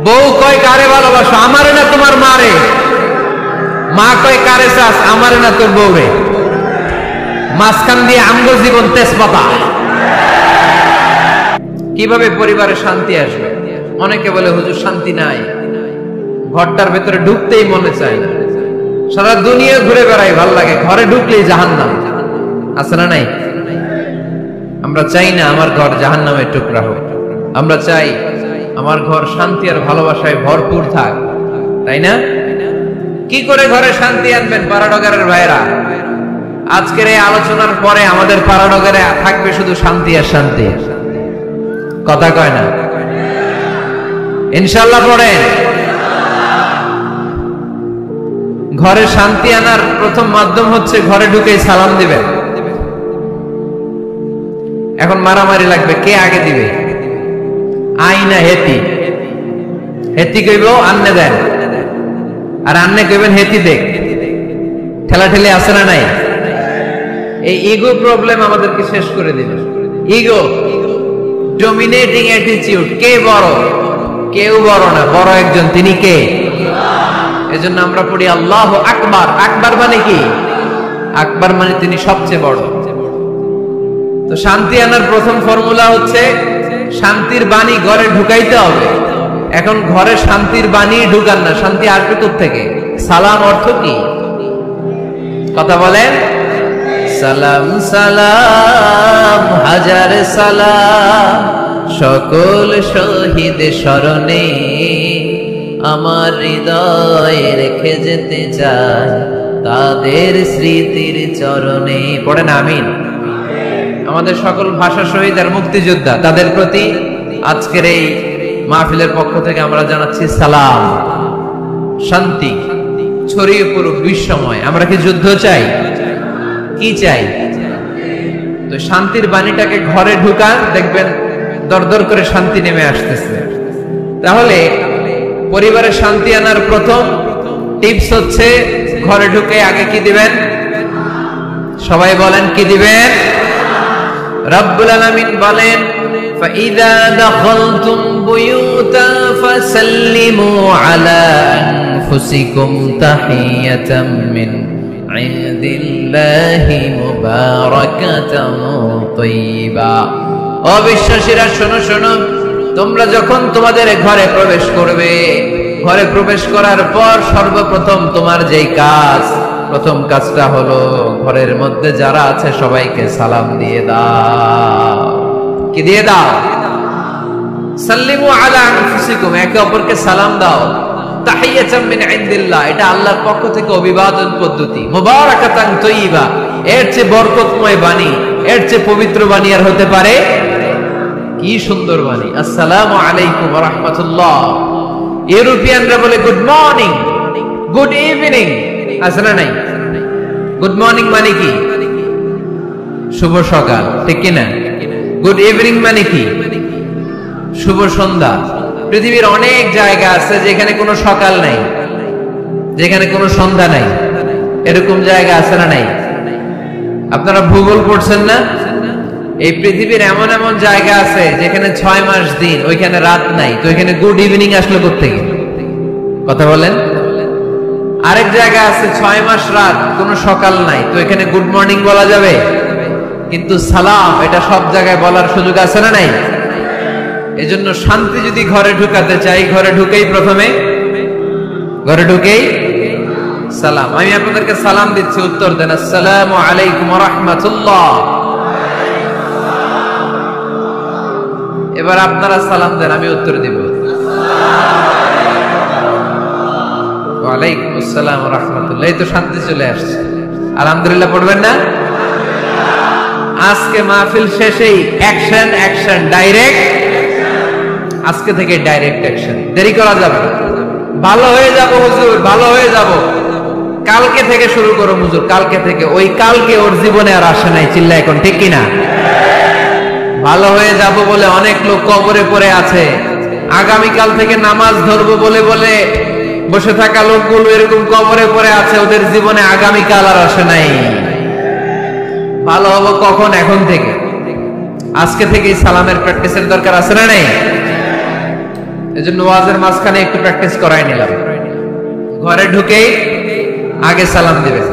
বউ কয় কারে ভালোবাসো, আমারে না তোমার মারে। মা কয় কারে চাস, আমারে না তোর বউরে। মাঝখান দিয়ে আমগো জীবন তেজপাতা। কিভাবে পরিবারে শান্তি আসবে? অনেকে বলে হুজুর শান্তি নাই, ঘরটার ভেতরে ঢুকতেই মনে চায় না, সারা দুনিয়া ঘুরে বেড়াই, ভাল লাগে, ঘরে ঢুকলেই জাহান্নাম। আছে না নাই? আমরা চাই না আমার ঘর জাহান্নামের টুকরা হোক, আমরা চাই আমার ঘর শান্তি আর ভালোবাসায় ভরপুর থাক, তাই না? কি করে ঘরে শান্তি আনবেন পাড়াডগারের ভাইরা? আজকের এই আলোচনার পরে আমাদের পাড়াডগারে থাকবে শুধু শান্তি আর শান্তি। কথা কয় না? ইনশাআল্লাহ পড়েন। ঘরে শান্তি আনার প্রথম মাধ্যম হচ্ছে ঘরে ঢুকেই সালাম দিবেন। এখন মারামারি লাগবে, কে আগে দিবে? আই না হেতি? হেতি কইব আন্নে দেন, আর আন্নে কইবেন হেতি দেখ। ঠেলাঠেলি আছে না নাই? এই ইগো প্রবলেম আমাদেরকে শেষ করে দিবে। Ego, dominating attitude. কে বড়? কেউ বড় না, বড় একজন, তিনি কে? এজন্য আমরা পড়ি আল্লাহু আকবার। আকবার মানে কি? আকবার মানে তিনি সবচেয়ে বড়। তো শান্তি আনার প্রথম ফর্মুলা হচ্ছে শান্তির বাণী ঘরে ঢুকাইতে হবে। এখন ঘরে শান্তির বাণী ঢুকান না, শান্তি আসবে কোত্থেকে? সালাম অর্থ কি? কথা বলেন। সালাম সালাম হাজার সালাম সকল শহীদ স্মরণে, আমার হৃদয়ে রেখে যেতে চাই তাদের স্মৃতির চরণে। পড়েন আমিন। আমাদের সকল ভাষা শহীদ আর মুক্তিযোদ্ধা, তাদের প্রতি আজকের এই মাহফিলের পক্ষ থেকে আমরা জানাচ্ছি সালাম। শান্তি ছড়িয়ে পড়ুক বিশ্বময়। আমরা কি যুদ্ধ চাই? কি চাই? তো শান্তির বাণীটাকে ঘরে ঢুকান, দেখবেন দরদর করে শান্তি নেমে আসতেছে। তাহলে পরিবারে শান্তি আনার প্রথম টিপস হচ্ছে ঘরে ঢুকে আগে কি দিবেন? সবাই বলেন কি দিবেন? রব্বুল আলামিন বলেন, فَإِذَا دَخَلْتُمْ بُيُوتًا فَسَلِّمُوا عَلَى أَنفُسِكُمْ تَحِيَّةً مِّنْ عِندِ اللَّهِ مُبَارَكَةً طَيِّبَةً। অবিশ্বাসীরা শোনো শোনো, তোমরা যখন তোমাদের ঘরে প্রবেশ করবে, ঘরে প্রবেশ করার পর সর্বপ্রথম তোমার যেই কাজ, প্রথম কাজটা হলো ঘরের মধ্যে যারা আছে সবাইকে সালাম দিয়ে দাও। কি দিয়ে দাও? সাল্লিমু আলা আনফুসিকুম, একে অপরকে সালাম দাও। তাহিয়াতাম মিন ইনদিল্লাহ, এটা আল্লাহর পক্ষ থেকে অভিবাদন পদ্ধতি। মুবারাকাতান তাইয়্যিবা, এর চেয়ে বরকতময় বাণী, এর চেয়ে পবিত্র বাণী আর হতে পারে? কি সুন্দর বাণী! আসসালামু আলাইকুম ওয়া রাহমাতুল্লাহ। ইউরোপিয়ানরা বলে গুড মর্নিং, গুড ইভিনিং, আছে না নাই? গুড মর্নিং মানে কি? শুভ সকাল, ঠিক কিনা? গুড ইভিনিং মানে কি? শুভ সন্ধ্যা। পৃথিবীর অনেক জায়গা আছে যেখানে কোনো সকাল নাই, যেখানে কোনো সন্ধ্যা নাই। এরকম জায়গা আছে না নাই? আপনারা ভূগোল পড়ছেন না? এই পৃথিবীর এমন এমন জায়গা আছে যেখানে 6 মাস দিন, ওইখানে রাত নাই, তো ওইখানে গুড ইভিনিং আসলো কোত্থেকে? কথা বলেন। আরেক জায়গা আছে 6 মাস রাত, কোনো সকাল নাই, তো এখানে গুড মর্নিং বলা যাবে? কিন্তু সালাম, এটা সব জায়গায় বলার সুযোগ আছে না নাই? এজন্য শান্তি যদি ঘরে ঢুকাতে চাই, ঘরে ঢুকেই প্রথমে, ঘরে ঢুকেই সালাম। আমি আপনাদেরকে সালাম দিচ্ছি, উত্তর দেন। আসসালামু আলাইকুম ওয়া রাহমাতুল্লাহ। এবার আপনারা সালাম দেন, আমি উত্তর দিব। ওয়ালাইকুম আসসালাম ওয়া রাহমাতুল্লাহ। এই তো শান্তি চলে আসছে। আলহামদুলিল্লাহ পড়বেন না? আজকে মাহফিল শেষেই অ্যাকশন, অ্যাকশন, ডাইরেক্ট। আজকে থেকে ডাইরেক্ট অ্যাকশন, দেরি করা যাবে না। ভালো হয়ে যাব হুজুর, ভালো হয়ে যাব, কালকে থেকে শুরু করো হুজুর, কালকে থেকে। ওই কালকে ওর জীবনে আর আসে নাই, চিল্লা এখন, ঠিক কিনা? ভালো হয়ে যাব বলে অনেক লোক কবরে পড়ে আছে। আগামীকাল থেকে নামাজ ধরবো বলে বলে বসে থাকা লোকগুলো এরকম কবরে পড়ে আছে, ওদের জীবনে আগামীকাল আর আসে নাই। ভালো হবো কখন? এখন থেকে, আজকে থেকেই সালামের প্র্যাকটিসের দরকার আছে না নাই? এজন্য ওয়াজের মাঝখানে একটু প্র্যাকটিস করাই নিলাম। ঘরে ঢুকেই আগে সালাম দিবেন,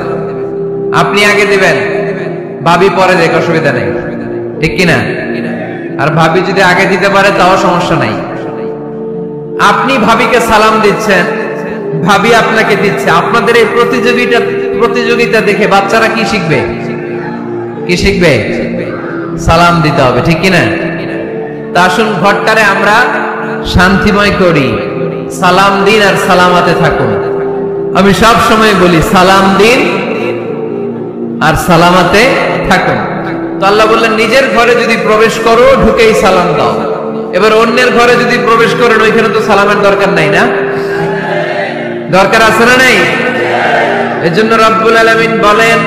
আপনি আগে দিবেন, ভাবি পরে দেখ, অসুবিধা নেই, ঠিক কিনা? আর ভাবি যদি আগে দিতে পারে তাও সমস্যা নাই। আপনি ভাবিকে সালাম দিচ্ছেন, ভাবি আপনাকে দিচ্ছে। আপনাদের এই প্রতিযোগিতা দেখে বাচ্চারা কি শিখবে? কি শিখবে? সালাম দিতে হবে, ঠিক কিনা? তা আসুন ঘরটারে আমরা শান্তিময় করি, সালাম দিন আর সালামাতে থাকুন। আমি সব সময় বলি সালাম দিন আর সালামাতে থাকুন। তো আল্লাহ বললেন নিজের ঘরে যদি প্রবেশ করো ঢুকেই সালাম দাও। এবার অন্যের ঘরে যদি প্রবেশ করেন ওইখানে তো সালামের দরকার নাই, না? দরকার আছে না নাই? এজন্য রব্বুল আলামিন বলেন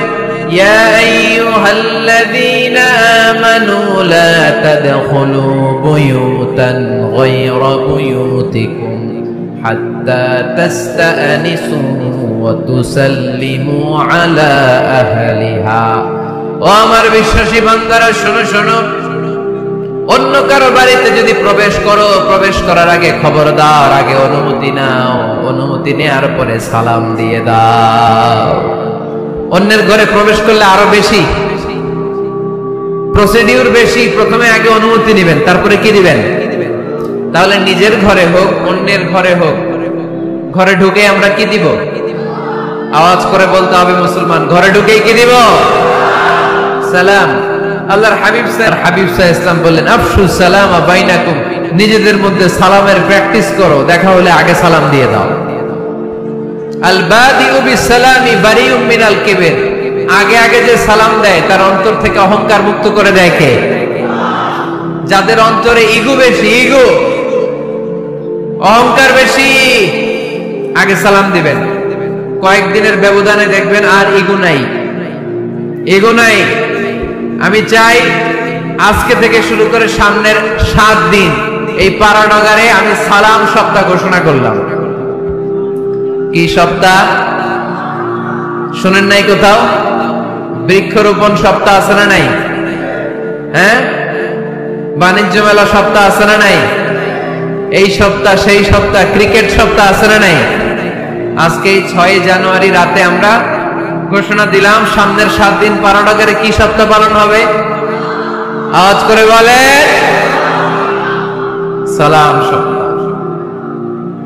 ইয়া আইয়ুহাল্লাযীনা আমানু লা তাদখুলু বুয়ুতান গায়রা বুয়ুতিকুম হাত্তা তাস্তানিসু ওয়া তুসাল্লিমু আলা আহলিহা। ও আমার বিশ্বাসী বান্দারা শোনো শোনো, অন্য কারো বাড়িতে যদি প্রবেশ করো, প্রবেশ করার আগে খবরদার আগে অনুমতি নাও, অনুমতি নেওয়ার পরে সালাম দিয়ে দাও। অন্যের ঘরে প্রবেশ করলে আরো বেশি প্রসিডিউর বেশি, প্রথমে আগে অনুমতি নেবেন তারপরে কি দিবেন। তাহলে নিজের ঘরে হোক অন্যের ঘরে হোক, ঘরে ঢুকে আমরা কি দিব? আওয়াজ করে বলতে হবে মুসলমান, ঘরে ঢুকেই কি দিব? সালাম। আল্লাহর হাবিব সাল্লাল্লাহু ইসলাম বললেন আফশু সালাম বাইনাকুম, নিজেদের মধ্যে সালামের প্র্যাকটিস করো, দেখা হলে আগে সালাম দিয়ে দাও। আল বাদিউ বিসসালামি বারিউম মিনাল কিবর, আগে আগে যে সালাম দেয় তার অন্তর থেকে অহংকার মুক্ত করে দেয় কে? যাদের অন্তরে ইগো বেশি, ইগো অহংকার বেশি, আগে সালাম দিবেন। কয়েকদিনের ব্যবধানে দেখবেন আর ইগো নাই, ইগো নাই। আমি চাই আজকে থেকে শুরু করে সামনের 7 দিন এই পাড়ানগরে আমি সালাম সপ্তাহ ঘোষণা করলাম। কি সপ্তাহ? শুনেন নাই কোথাও? বৃক্ষরোপণ সপ্তাহ আছে না নাই? হ্যাঁ, বাণিজ্য মেলা সপ্তাহ আছে না নাই? এই সপ্তাহ সেই সপ্তাহ, ক্রিকেট সপ্তাহ আছে না নাই? আজকে এই 6 জানুয়ারি রাতে আমরা ঘোষণা দিলাম সামনের 7 দিন পাড়ানগরে কি সপ্তাহ পালন হবে? আওয়াজ করে বলেন, সালাম সপ্তাহ।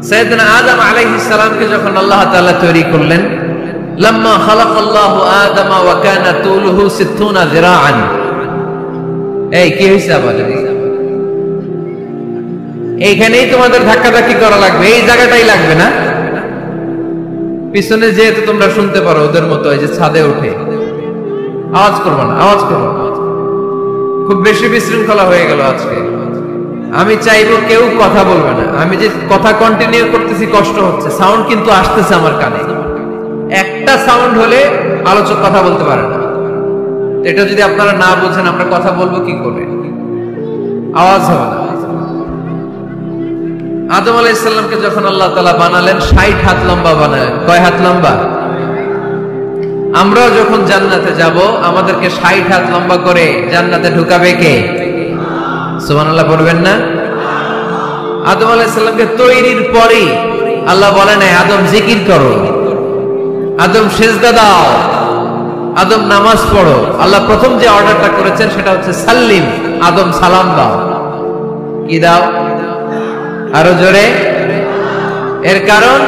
সাইয়েদনা আদম আলাইহিস সালামকে যখন আল্লাহ তাআলা তৈরি করলেন, লাম্মা খালাকাল্লাহু আদামা ওয়া কানা তুলুহু 60 যিরাআন। এই কি হইছে আবার? এইখানেই তোমাদের ধাক্কাধাক্কি করা লাগবে, এই জায়গাটাই লাগবে না? পিছনে যেহেতু তোমরা শুনতে পারো ওদের মতো, এই যে ছাদে উঠে আওয়াজ করবো না, আওয়াজ করবো। খুব বেশি বিশৃঙ্খলা হয়ে গেল আজকে। আমি চাইবো কেউ কথা বলবে না। আমি যে কথা কন্টিনিউ করতেছি কষ্ট হচ্ছে, সাউন্ড কিন্তু আসতেছে আমার কানে। একটা সাউন্ড হলে আলোচক কথা বলতে পারে না। এটা যদি আপনারা না বুঝেন আমরা কথা বলবো কি করে? আওয়াজ হবে না। আদম আলাইহিস সালামকে যখন আল্লাহ তাআলা বানালেন 60 হাত লম্বা বানালেন। কয় হাত লম্বা? আমরাও যখন জান্নাতে যাব আমাদেরকে 60 হাত লম্বা করে জান্নাতে ঢুকাবে কে? সুবহানাল্লাহ পড়বেন না? আদম আলাইহিস সালামকে তৈরির পরেই আল্লাহ বলেন আদম জিকির করো, আদম সিজদা দাও, আদম নামাজ পড়ো। আল্লাহ প্রথম যে অর্ডারটা করেছেন সেটা হচ্ছে সাল্লিম, আদম সালাম দাও। কি দাও? আরো জোরে। এর কারণ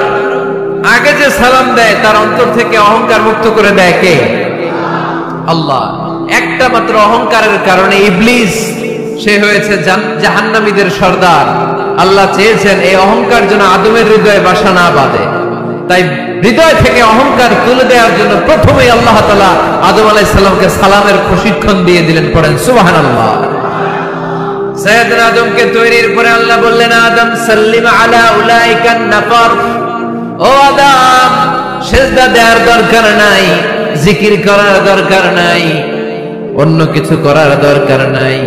আগে যে সালাম দেয় তার অন্তর থেকে অহংকার মুক্ত করে দেয় কে? আল্লাহ। একটা মাত্র অহংকারের কারণে ইবলিস সে হয়েছে জাহান্নামীদের সর্দার। আল্লাহ চেয়েছেন এই অহংকার যেন আদমের হৃদয়ে বাসা না বাঁধে, তাই হৃদয় থেকে অহংকার তুলে দেওয়ার জন্য প্রথমেই আল্লাহ তাআলা আদম আলাইহিস সালামকে সালামের প্রশিক্ষণ দিয়ে দিলেন। পড়েন সুবহানাল্লাহ। সাইয়েদনা আদমকে তৈরির পরে আল্লাহ বললেন আদম সাল্লিম আলা উলাইকান নাফার। ও আদম, সিজদা দেওয়ার দরকার নাই, জিকির করার দরকার নাই, অন্য কিছু করার দরকার নাই।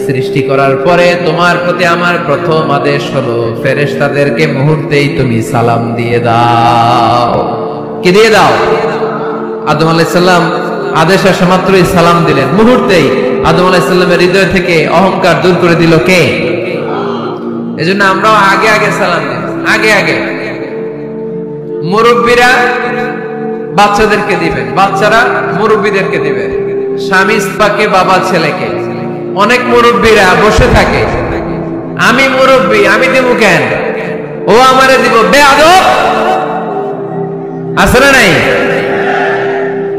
সৃষ্টি করার পরে তোমার প্রতি আমার প্রথম আদেশ হলো ফেরেশতাদেরকে মুহূর্তেই তুমি সালাম দিয়ে দাও। কি দিয়ে দাও? আদম আলাইহিস সালাম আদেশ আসা মাত্রই সালাম দিলেন, মুহূর্তেই আদম আলাইহিস সালামের হৃদয় থেকে অহংকার দূর করে দিল কে? এজন্য আমরাও আগে আগে সালাম দিই, আগে আগে। মুরব্বীরা বাচ্চাদেরকে দিবেন, বাচ্চারা মুরব্বীদেরকে দিবে, স্বামী স্ত্রীকে, বাবা ছেলেকে। অনেক মুরব্বীরা বসে থাকে, আমি মুরব্বী, আমি দিব কেন, ও আমারে দিব, বেয়াদব আছে না নাই?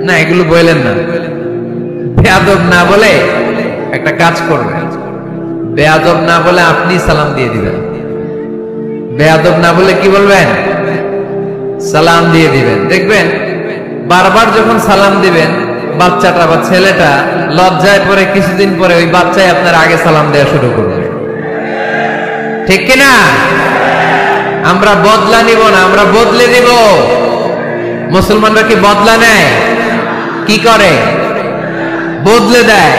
না, এগুলো বললেন না। বেয়াদব না বলে একটা কাজ করবেন, বেয়াদব না বলে আপনি সালাম দিয়ে দিবেন। বেয়াদব না বলে কি বলবেন? সালাম দিয়ে দিবেন। দেখবেন বারবার যখন সালাম দিবেন, বাচ্চাটা বা ছেলেটা লজ্জায় পরে কিছুদিন পরে ওই বাচ্চাই আপনার আগে সালাম দেওয়া শুরু করবে, ঠিক কিনা? আমরা বদলা নিব না, আমরা বদলে দিব। মুসলমানরা কি বদলা নেয়? কি করে? বদলে দেয়।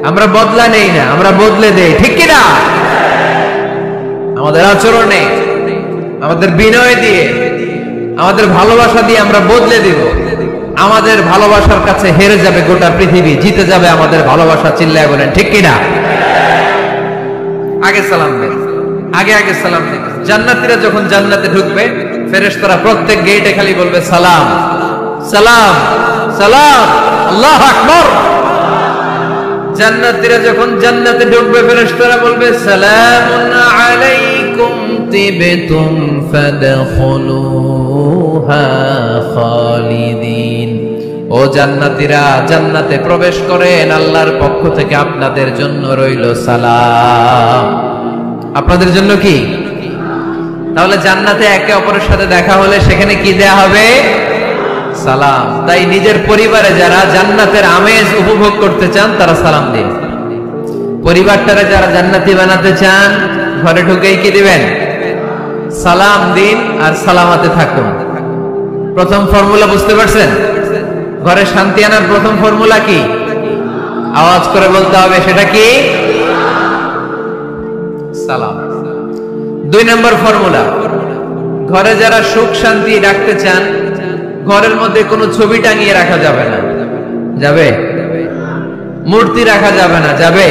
আমরা বদলা নেই না, আমরা বদলে দেই, ঠিক কিনা? আমাদের আচরণে, আমাদের বিনয় দিয়ে, আমাদের ভালোবাসা দিয়ে আমরা বদলে দিব। আমাদের ভালোবাসার কাছে হেরে যাবে গোটা পৃথিবী, জিতে যাবে আমাদের ভালোবাসা। চিল্লায় বলেন ঠিক কিনা? আগে সালাম দেন, আগে আগে সালাম দেন। জান্নাতীরা যখন জান্নাতে ঢুকবে, ফেরেশতারা প্রত্যেক গেটে খালি বলবে সালাম সালাম সালাম, আল্লাহু আকবার। জান্নাতীরা যখন জান্নাতে ঢুকবে, ফেরেশতারা বলবে সালামুন আলাইকুম তিবতুম ফাদখুলুহা খালিদিন। ও জান্নাতীরা, জান্নাতে প্রবেশ করেন, আল্লাহর পক্ষ থেকে আপনাদের জন্য রইল সালাম। আপনাদের জন্য কি? তাহলে জান্নাতে একে অপরের সাথে দেখা হলে সেখানে কি দেয়া হবে? সালাম। তাই নিজের পরিবারে যারা জান্নাতের আমেজ উপভোগ করতে চান তারা সালাম দিন। পরিবারটারে যারা জান্নাতি বানাতে চান, ঘরে ঢুকেই কি দিবেন? সালাম দিন আর সালামাতে থাকুন। প্রথম ফর্মুলা বুঝতে পারছেন? ঘরে শান্তি আনার প্রথম ফর্মুলা কি? আওয়াজ করে বলতে হবে, সেটা কি? সালাম। 2 নম্বর ফর্মুলা, ঘরে যারা সুখ শান্তি রাখতে চান, ঘরের মধ্যে কোনো ছবি টাঙিয়ে রাখা যাবে না। যাবে? মূর্তি রাখা যাবে না। যাবে?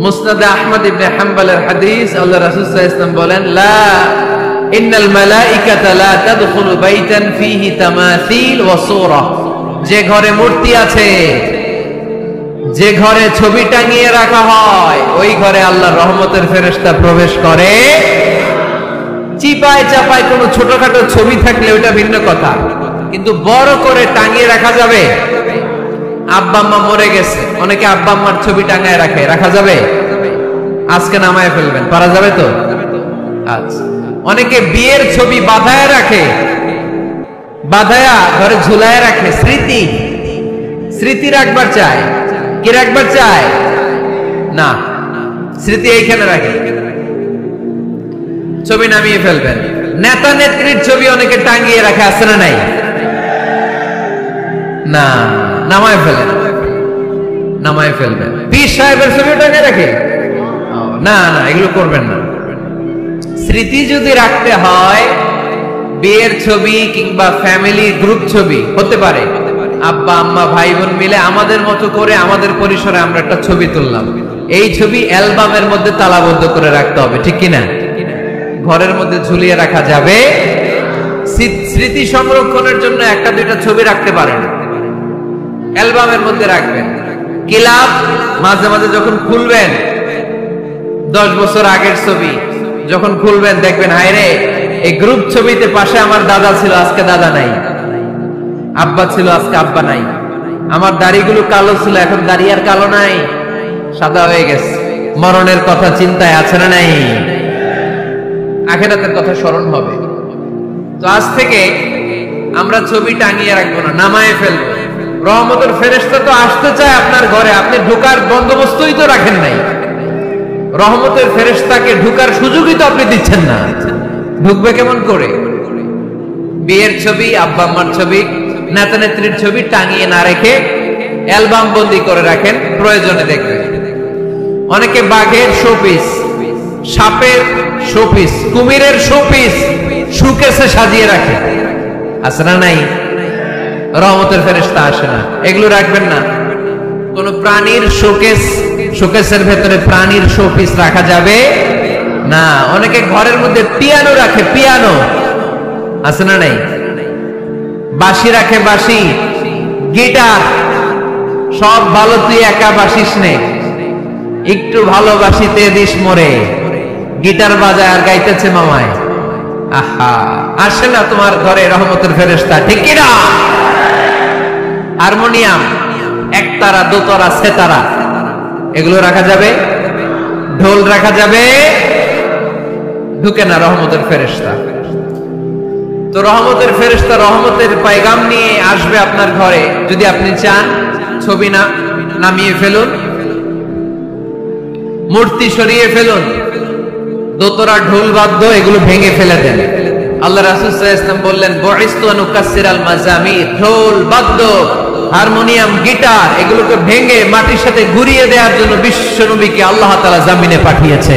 মুসনাদে আহমদ ইবনে হাম্বলের হাদিস, আল্লাহ রাসূল সাল্লাল্লাহু আলাইহি ওয়াসাল্লাম বলেন, লা ইন্নাল মালাইকাতা লা তাদখুলু বাইতান ফীহি তামাসিল ওয়া সূরা। যে ঘরে মূর্তি আছে, যে ঘরে ছবি টাঙিয়ে রাখা হয়, ওই ঘরে আল্লাহর রহমতের ফেরেশতা প্রবেশ করে। চিপায় চাপায় কোনো ছোটখাটো ছবি থাকলে ওটা ভিন্ন কথা, কিন্তু বড় করে টাঙিয়ে রাখা যাবে? আব্বা আম্মা মরে গেছে, অনেকে আব্বা আম্মার ছবি টাঙায় রাখে, রাখা যাবে? আজকে নামায় ফেলবেন, পারা যাবে তো? আচ্ছা। অনেকে বিয়ের ছবি বাঁধায় রাখে, বাঁধায়া ঘরে ঝুলায় রাখে, স্মৃতি, স্মৃতি রাখবার চায়। কি রাখবার চায়? না, স্মৃতি এইখানে রাখে, ছবি নামিয়ে ফেলবেন। নেতা নেত্রীর ছবি অনেকে টাঙিয়ে রাখে, আছে না নাই? না, নামায় ফেলেন, নামায় ফেলবেন। পীর সাহেবের ছবি টাঙিয়ে রাখে? না না, এগুলো করবেন না। স্মৃতি যদি রাখতে হয়, বিয়ের ছবি কিংবা ফ্যামিলি গ্রুপ ছবি হতে পারে, আব্বা আম্মা ভাই বোন মিলে আমাদের মতো করে আমাদের পরিসরে আমরা একটা ছবি তুললাম, এই ছবি অ্যালবামের মধ্যে তালাবদ্ধ করে রাখতে হবে, ঠিক কিনা? ঘরের মধ্যে ঝুলিয়ে রাখা যাবে? স্মৃতি সংরক্ষণের জন্য একটা দুইটা ছবি রাখতে পারেন, অ্যালবামের মধ্যে রাখবেন। ক্লাব মাঝে মাঝে যখন খুলবেন, 10 বছর আগের ছবি যখন খুলবেন, দেখবেন হায় রে, এই গ্রুপ ছবিতে পাশে আমার দাদা ছিল, আজকে দাদা নাই, আব্বা ছিল, আজকে আব্বা নাই, আমার দাড়িগুলো কালো ছিল, এখন দাড়ি আর কালো নাই, সাদা হয়ে গেছে। মরণের কথা চিন্তায় আছে না নাই? আখিরাতের কথা স্মরণ হবে। তো আজ থেকে আমরা ছবি টাঙিয়ে রাখবো না, নামায় ফেলবো। রহমতের ফেরেশতা তো আসতে চায় আপনার ঘরে, আপনি ঢোকার বন্দোবস্তই তো রাখেন নাই। রহমতের ফেরেশতাকে ঢোকার সুযোগই তো আপনি দিচ্ছেন না, ঢুকবে কেমন করে? বিয়ের ছবি, আব্বা আম্মার ছবি, নেতা নেত্রীর ছবি টাঙিয়ে না রেখে অ্যালবাম বন্দি করে রাখেন, প্রয়োজনে দেখবেন। অনেকে বাঘের শোপিস, সাপের শোপিস, কুমিরের শোপিস শোকেসে সাজিয়ে রাখে, আছে না নাই? রহমতের ফেরেশতা আসে না, এগুলো রাখবেন না। কোন প্রাণীর শোকেস, শোকেসের ভেতরে প্রাণীর শোপিস রাখা যাবে না, অনেকে ঘরের মধ্যে পিয়ানো রাখে, পিয়ানো আছে না নাই? বাঁশি রাখে, বাঁশি, গিটার। সব ভালো, তুই একা বাসিস নে, একটু ভালোবাসিতে দিস মরে। গিটার বাজায় আর গাইতেছে মামায়। আহা, আসে না তোমার ঘরে রহমতের ফেরেশতা, ঠিক কি না? হারমোনিয়াম, একতারা, দোতারা, সেতারা, এগুলো রাখা যাবে? ঢোল রাখা যাবে? ঢুকে না রহমতের ফেরেশতা। তো রহমতের ফেরেশতা রহমতের পয়গাম নিয়ে আসবে আপনার ঘরে। যদি আপনি চান, ছবি না নামিয়ে ফেলুন, মূর্তি সরিয়ে ফেলুন, দোতরা, ঢোল বাদ্য এগুলো ভেঙে ফেলে দেন। আল্লাহ রাসূল সাল্লাল্লাহু আলাইহি ওয়াসাল্লাম বললেন, বুইসতু আন উকাসসিরাল মাযামির, ঢোল বাদ্য, হারমোনিয়াম, গিটার এগুলোকে ভেঙে মাটির সাথে গুঁড়িয়ে দেওয়ার জন্য বিশ্ব নবীকে আল্লাহ তাআলা জমিনে পাঠিয়েছে।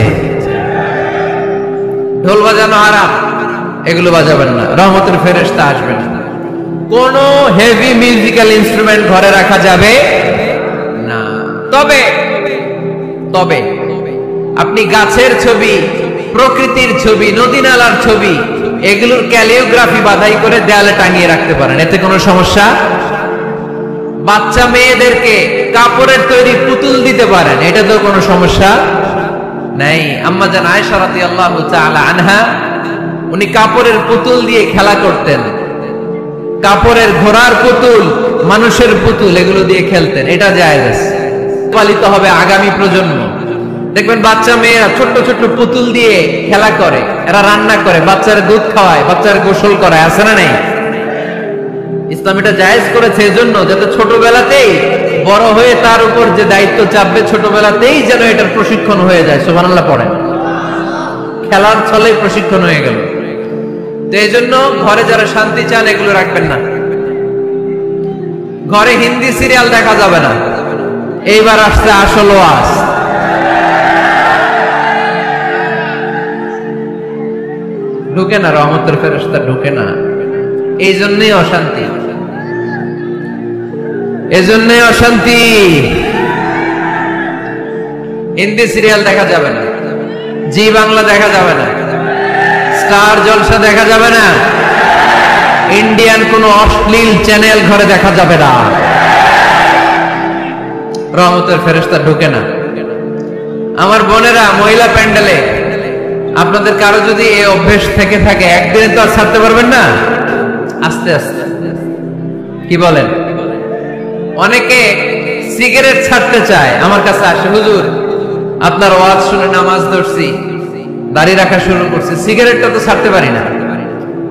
ঢোল বাজানো হারাম, এগুলো বাজাবেন না, রহমতের ফেরেশতা আসবে না। কোন হেভি মিউজিক্যাল ইনস্ট্রুমেন্ট ঘরে রাখা যাবে না। তবে তবে আপনি গাছের ছবি, প্রকৃতির ছবি, নদী নালার ছবি, এগুলোর ক্যালিওগ্রাফি বাধাই করে দেয়ালে টাঙিয়ে রাখতে পারেন, এতে কোনো সমস্যা। বাচ্চা মেয়েদেরকে কাপড়ের তৈরি পুতুল দিতে পারেন, এটা তো কোনো সমস্যা নাই। আম্মা জান আয়েশা রাদিয়াল্লাহু তাআলা আনহা, উনি কাপড়ের পুতুল দিয়ে খেলা করতেন। কাপড়ের ঘোড়ার পুতুল, মানুষের পুতুল, এগুলো দিয়ে খেলতেন। এটা জায়েজ আছে, পালিত হবে আগামী প্রজন্ম। দেখবেন বাচ্চা মেয়েরা ছোট্ট ছোট্ট পুতুল দিয়ে খেলা করে, এরা রান্না করে, বাচ্চার দুধ খাওয়ায়, বাচ্চার গোসল করায়, আছে না নেই? ইসলাম এটা জায়েজ করেছে এজন্য, যাতে ছোটবেলাতেই বড় হয়ে তার উপর যে দায়িত্ব চাপবে, ছোটবেলাতেই যেন এটার প্রশিক্ষণ হয়ে যায়। সুবহানাল্লাহ পড়েন। খেলার ছলে প্রশিক্ষণ হয়ে গেল। তো এই জন্য ঘরে যারা শান্তি চান, এগুলো রাখবেন না। ঘরে হিন্দি সিরিয়াল দেখা যাবে না। এইবার আসছে আসল ওয়াজ। ঢুকে না, রহমতের ফেরেশতা ঢুকে না। এই জন্যই অশান্তি, এজন্যই অশান্তি। হিন্দি সিরিয়াল দেখা যাবে না, জি বাংলা দেখা যাবে না, স্টার জলসা দেখা যাবে না, ইন্ডিয়ান কোন অশ্লীল চ্যানেল ঘরে দেখা যাবে না। রহমতের ফেরেশতা ঢুকে না। আমার বোনেরা, মহিলা প্যান্ডেলে আপনাদের কারো যদি এই অভ্যেস থেকে থাকে, একদিনে তো আর ছাড়তে পারবেন না, আস্তে আস্তে। কি বলেন? অনেকে সিগারেট ছাড়তে চায়, আমার কাছে আসে, হুজুর আপনার ওয়াজ শুনে নামাজ ধরছি, দাড়ি রাখা শুরু করছি, সিগারেটটা তো ছাড়তে পারি না।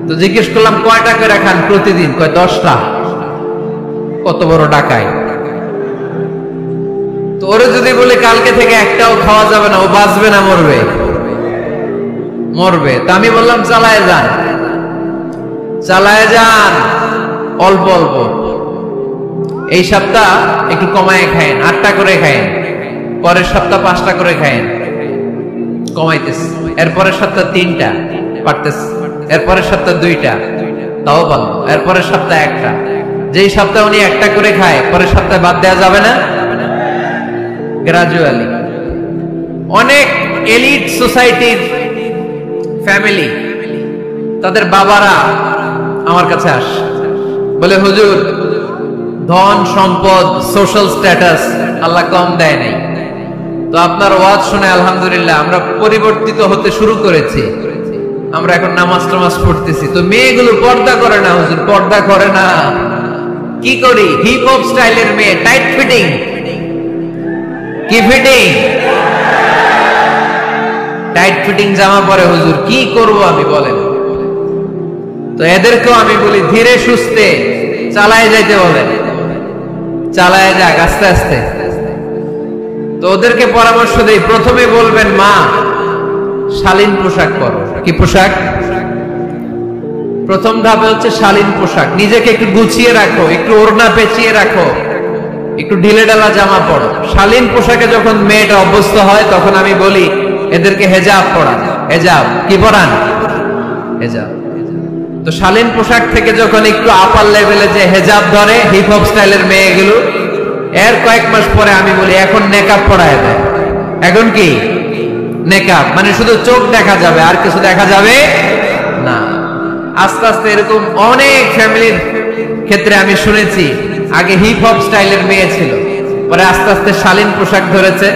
তো জিজ্ঞেস করলাম, কয়টা করে খান প্রতিদিন? কয় 10টা। কত বড় ডাকাই! তো ওরে যদি বলে কালকে থেকে একটাও খাওয়া যাবে না, ও বাঁচবে না মরবে? মরবে। তা আমি বললাম, চালায় যান, চালায় যান, অল্প অল্প। এই সপ্তাহ একটু কমায় খায়েন, 8টা করে খায়েন, পরের সপ্তাহ 5টা করে খায়েন, কমাইতেছে। এরপরের সপ্তাহ 3টা, পারতেছে। এরপরের সপ্তাহ 2টা, তাও ভালো। এরপরের সপ্তাহ 1টা। যেই সপ্তাহ উনি 1টা করে খায়, পরের সপ্তাহে বাদ দেওয়া যাবে না, গ্রাজুয়ালি। অনেক এলিট সোসাইটির ফ্যামিলি, তাদের বাবারা আমার কাছে আসে, বলে হুজুর ধন সম্পদ, সোশ্যাল স্ট্যাটাস আল্লাহ কম দেয় নাই, তো আপনার ওয়াজ শুনে আলহামদুলিল্লাহ আমরা পরিবর্তিত হতে শুরু করেছি, আমরা এখন নামাজ টামাজ পড়তেছি। তো মেয়েগুলো পর্দা করে না হুজুর, পর্দা করে না। কি করি? হিপ হপ স্টাইলের মেয়ে, টাইট ফিটিং। কি ফিটিং? টাইট ফিটিং জামা পরে হুজুর, কি করব আমি বলেন? তো এদেরকেও আমি বলি ধীরে সুস্থে চালায় যাইতে বলেন, চালায় যাক আস্তে আস্তে। তো ওদেরকে পরামর্শ দেই, প্রথমে বলবেন মা শালীন পোশাক পরো। কি পোশাক? প্রথম ধাপে হচ্ছে শালীন পোশাক। নিজেকে একটু গুছিয়ে রাখো, একটু ওড়না পেঁচিয়ে রাখো, একটু ঢিলে ঢালা জামা পরো। শালীন পোশাকে যখন মেয়েটা অভ্যস্ত হয়, তখন আমি বলি এদেরকে হেজাব পরান। হেজাব কি পরান? হেজাব। তো শালীন পোশাক থেকে যখন একটু আপার লেভেলে যে হেজাব ধরে হিপ হপ স্টাইলের মেয়েগুলো, এর কয়েক মাস পরে আমি বলি এখন নেকাব পরায় দেয়। এখন কি নেকাব মানে শুধু চোখ দেখা যাবে, আর কিছু দেখা যাবে না। আস্তে আস্তে এরকম অনেক ফ্যামিলির ক্ষেত্রে আমি শুনেছি, আগে হিপ হপ স্টাইলের মেয়ে ছিল, পরে আস্তে আস্তে শালীন পোশাক ধরেছে,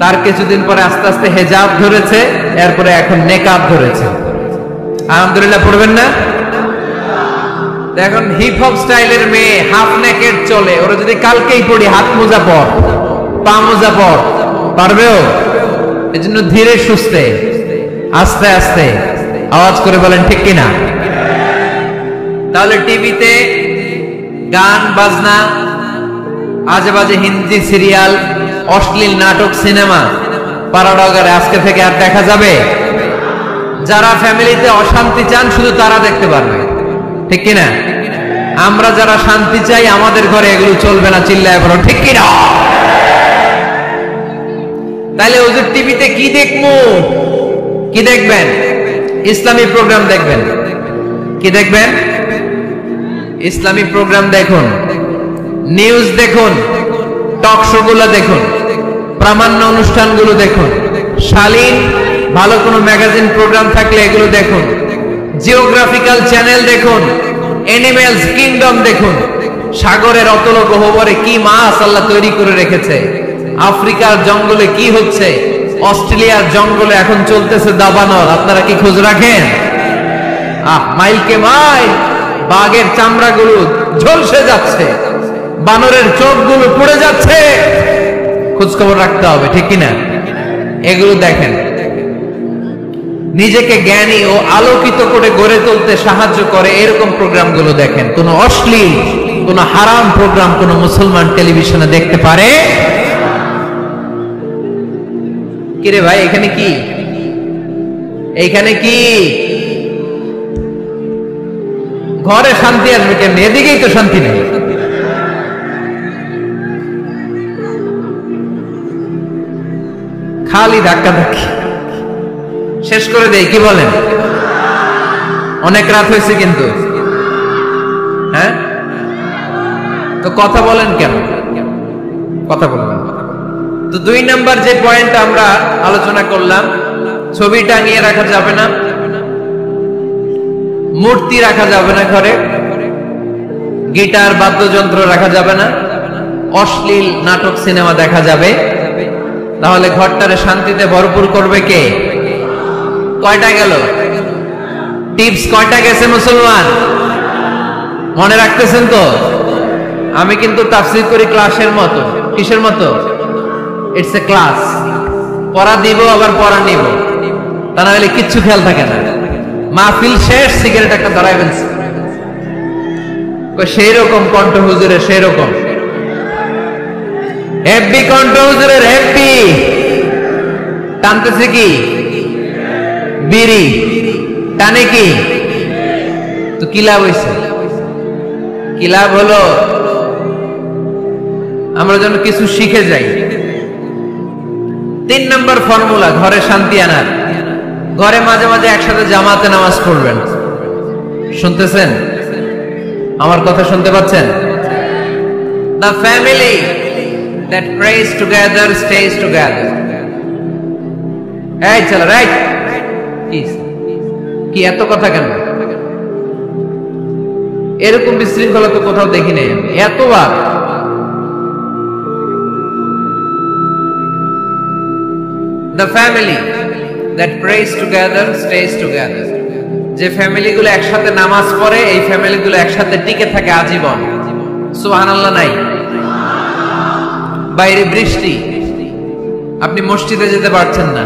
তার কিছুদিন পরে আস্তে আস্তে হেজাব ধরেছে, এরপরে এখন নেকাব ধরেছে। আলহামদুলিল্লাহ পড়বেন না? এখন হিপ হপ স্টাইলের মেয়ে হাফ নেকেড চলে, ওরা যদি কালকেই পড়ি হাত মোজা পর, পা মোজা পর, পারবেও? এজন্য ধীরে সুস্থে আস্তে আস্তে আওয়াজ করে বলেন ঠিক কিনা? তাহলে টিভিতে গান বাজনা, আজে বাজে হিন্দি সিরিয়াল, অশ্লীল নাটক, সিনেমা পাড়াডগারে আজকে থেকে আর দেখা যাবে? যারা ফ্যামিলিতে অশান্তি চান শুধু তারা দেখতে পারবে, ঠিক কিনা? আমরা যারা শান্তি চাই আমাদের ঘরে এগুলো চলবে না, চিল্লায় বলো ঠিক কিনা? তাহলে ওদের টিভিতে কি দেখবো? কি দেখবেন? ইসলামী প্রোগ্রাম দেখবেন। কি দেখবেন? ইসলামী প্রোগ্রাম দেখুন, নিউজ দেখুন, টক শো গুলো দেখুন, প্রামাণ্য অনুষ্ঠানগুলো দেখুন, শালীন ভালো কোনো ম্যাগাজিন প্রোগ্রাম থাকলে এগুলো দেখুন, জিওগ্রাফিক্যাল চ্যানেল দেখুন, অ্যানিমেলস কিংডম দেখুন, সাগরের অতল গহ্বরে কি মাছ আল্লাহ তৈরি করে রেখেছে, আফ্রিকার জঙ্গলে কি হচ্ছে, অস্ট্রেলিয়ার জঙ্গলে এখন চলতেছে দাবানল, আপনারা কি খোঁজ রাখেন? মাইলকে মাইল বাঘের চামড়াগুলো ঝলসে যাচ্ছে, বানরের চোখগুলো পড়ে যাচ্ছে, খোঁজ খবর রাখতে হবে, ঠিক কিনা? এগুলো দেখেন, নিজেকে জ্ঞানী ও আলোকিত করে গড়ে তুলতে সাহায্য করে এরকম প্রোগ্রামগুলো দেখেন। কোন অশ্লীল, কোন হারাম প্রোগ্রাম কোন মুসলমান টেলিভিশনে দেখতে পারে? কিরে ভাই, এখানে কি? এইখানে কি? ঘরে শান্তি আসবে কেমনি? এদিকেই তো শান্তি নেই। খালি ধাক্কা ধাক্কি, শেষ করে দেই, কি বলেন? অনেক রাত হয়েছে কিন্তু, হ্যাঁ? তো কথা বলেন কেন? কথা বলবেন। তো 2 নাম্বার যে পয়েন্ট আমরা আলোচনা করলাম, ছবি টাঙিয়ে রাখা যাবে না, মূর্তি রাখা যাবে না ঘরে, গিটার বাদ্যযন্ত্র রাখা যাবে না, অশ্লীল নাটক সিনেমা দেখা যাবে। তাহলে ঘরটারে শান্তিতে ভরপুর করবে কে? কয়টা গেল? টিপস কয়টা গেছে মুসলমান? মনে রাখতেছেন তো? আমি কিন্তু তাফসীর করি ক্লাসের মতো। কিসের মতো? It's a class. পড়া দিব আবার পড়া নিব, তা না হলে কিচ্ছু খেয়াল থাকে না। মাহফিল শেষ, সিগারেট একটা ধরাই ফেলছে, সেই রকম কণ্ঠ হুজুরের, সেই রকম হেভি কণ্ঠ হুজুরের, হেভি। টানতেছে কি? বিড়ি। টানে কি? তো কি লাভ হইছে? কি লাভ হলো? আমরা যেন কিছু শিখে যাই। 3 নাম্বার ফর্মুলা ঘরে শান্তি আনার, ঘরে মাঝে মাঝে একসাথে জামাতে নামাজ পড়বেন। শুনতেছেন? আমার কথা শুনতে পাচ্ছেন? The family that prays together stays together. এই চলো, রাইট? কি এত কথা কেন? এরকম বিশৃঙ্খলা তো কোথাও দেখি নাই এতবার। The family that prays together stays together. যে ফ্যামিলিগুলো একসাথে নামাজ পড়ে, এই ফ্যামিলিগুলো একসাথে টিকে থাকে আজীবন। সুবহানাল্লাহ নাই? বাইরে বৃষ্টি, আপনি মসজিদে যেতে পারছেন না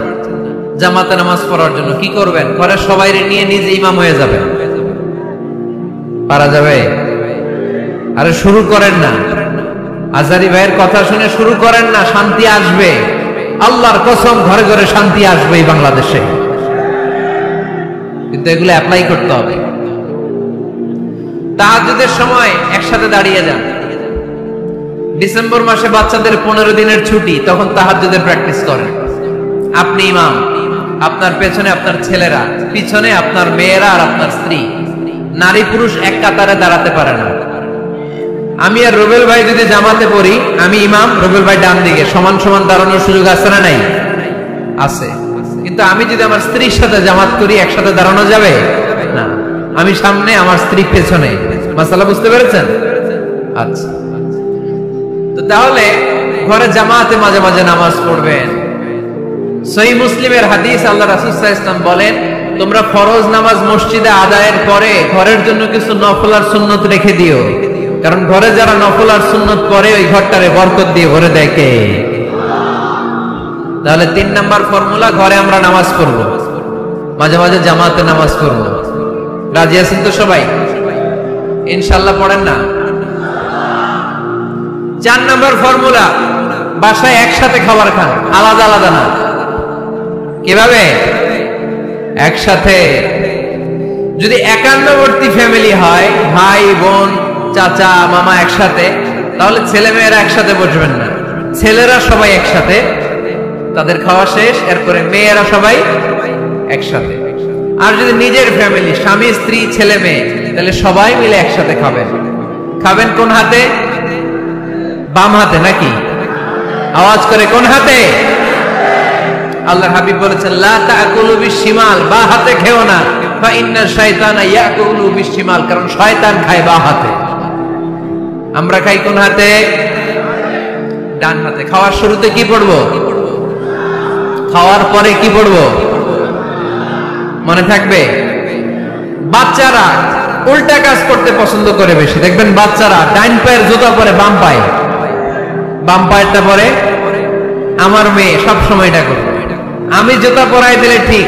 জামাতে নামাজ পড়ার জন্য, কি করবেন? ঘরে সবাইরে নিয়ে নিজে ইমাম হয়ে যাবেন। পারা যাবে? আরে শুরু করেন না, আজারি ভাইয়ের কথা শুনে শুরু করেন না, শান্তি আসবে। আল্লাহর কসম, ঘরে ঘরে শান্তি আসবে এই বাংলাদেশে, কিন্তু এগুলো অ্যাপ্লাই করতে হবে। তাহাজ্জুদের সময় একসাথে দাঁড়িয়ে যান। ডিসেম্বর মাসে বাচ্চাদের 15 দিনের ছুটি, তখন তাহাজ্জুদের প্র্যাকটিস করেন। আপনি ইমাম, আপনার পেছনে আপনার ছেলেরা, পিছনে আপনার মেয়েরা আর আপনার স্ত্রী। নারী পুরুষ এক কাতারে দাঁড়াতে পারে না। আমি আর রুবেল ভাই যদি জামাতে পড়ি, আমি ইমাম, রুবেল ভাই ডান দিকে, সমান সমান দাঁড়ানোর সুযোগ আছে না নাই? আছে, কিন্তু আমি যদি আমার স্ত্রীর সাথে জামাত করি একসাথে দাঁড়ানো যাবে না। আমি সামনে, আমার স্ত্রী পেছনে। মাসালা বুঝতে পেরেছেন? আচ্ছা, তো তাহলে ঘরে জামাতে মাঝে মাঝে নামাজ পড়বেন। সহিহ মুসলিমের হাদিস, আল্লাহ রাসূল সাল্লাল্লাহু আলাইহি ওয়াসাল্লাম বলেন, তোমরা ফরজ নামাজ মসজিদে আদায়ের পরে ঘরের জন্য কিছু নফল আর সুন্নত রেখে দিও, কারণ ঘরে যারা নফল আর সুন্নত পড়ে ওই ঘরটারে বরকত দিয়ে ভরে দেয় কে? তাহলে 3 নাম্বার ফর্মুলা, ঘরে আমরা নামাজ পড়ব, মাঝে মাঝে জামাতে নামাজ পড়ব। রাজি আছেন তো সবাই? ইনশাআল্লাহ পড়েন না? 4 নাম্বার ফর্মুলা, বাসায় একসাথে খাবার খান, আলাদা আলাদা না। কিভাবে? একসাথে। যদি একান্নবর্তী ফ্যামিলি হয়, ভাই বোন চাচা মামা একসাথে, তাহলে ছেলে মেয়েরা একসাথে বসবেন না। ছেলেরা সবাই একসাথে, তাদের খাওয়া শেষ, এরপরে মেয়েরা সবাই একসাথে। আর যদি নিজের ফ্যামিলি, স্বামী স্ত্রী ছেলে মেয়ে, তাহলে সবাই মিলে একসাথে খাবেন। খাবেন কোন হাতে? বাম হাতে নাকি? আওয়াজ করে কোন হাতে? আল্লাহর হাবিব বলেছেন, লা তাকুলু বিশিমাল, বা হাতে খেও না, ফা ইন্না শাইতানা ইয়াকুলু বিশিমাল, কারণ শয়তান খায় বা হাতে। আমরা খাই কোন হাতে? ডান হাতে। খাওয়ার শুরুতে কি পড়বো? খাওয়ার পরে কি পড়বো? মনে থাকবে? বাচ্চারা উল্টা কাজ করতে পছন্দ করে বেশি। দেখবেন বাচ্চারা ডাইন পায়ের জুতা পরে বাম পায়ে, বাম পায়েরটা পরে। আমার মেয়ে সব সময় এটা করে। আমি জুতা পরাই দিলে ঠিক,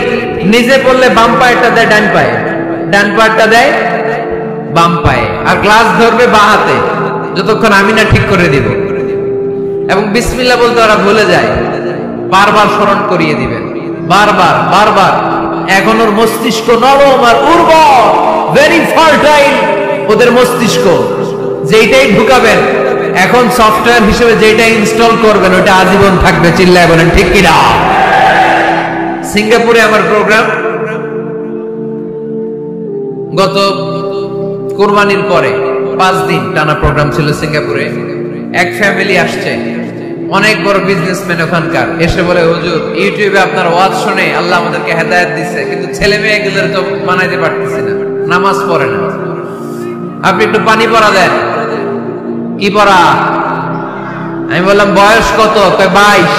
নিজে পড়লে বাম পায়েরটা দেয় ডান পায়ে, ডান পায়েরটা দেয় বাম পায়ে, আর গ্লাস ধরবে বা হাতে, যতক্ষণ আমি না ঠিক করে দিব। এবং বিসমিল্লাহ বলতে ওরা ভুলে যায়, বারবার স্মরণ করিয়ে দিবেন, বারবার বারবার। এখন ওর মস্তিষ্ক নরম আর উর্বর, ভেরি ফার্টাইল ওদের মস্তিষ্ক। যেইটাই ঢুকাবেন, এখন সফটওয়্যার হিসেবে যেটা ইনস্টল করবেন ওটা আজীবন থাকবে। চিল্লায় বলেন ঠিক কিনা? সিঙ্গাপুরে আমার প্রোগ্রাম, গত কুরবানির পরে 5 দিন টানা প্রোগ্রাম ছিল সিঙ্গাপুরে। এক ফ্যামিলি আসছে, অনেক বড় বিজনেসম্যান ওখানকার, এসে বলে, হুজুর ইউটিউবে আপনার ওয়াজ শুনে আল্লাহ আমাদেরকে হেদায়েত দিচ্ছে, কিন্তু ছেলে মেয়ে গুলোর তো বানাইতে পারতেছি না, নামাজ পড়ে না, আপনি একটু পানি পড়া দেন। কি পড়া? আমি বললাম বয়স কত? কয় 22।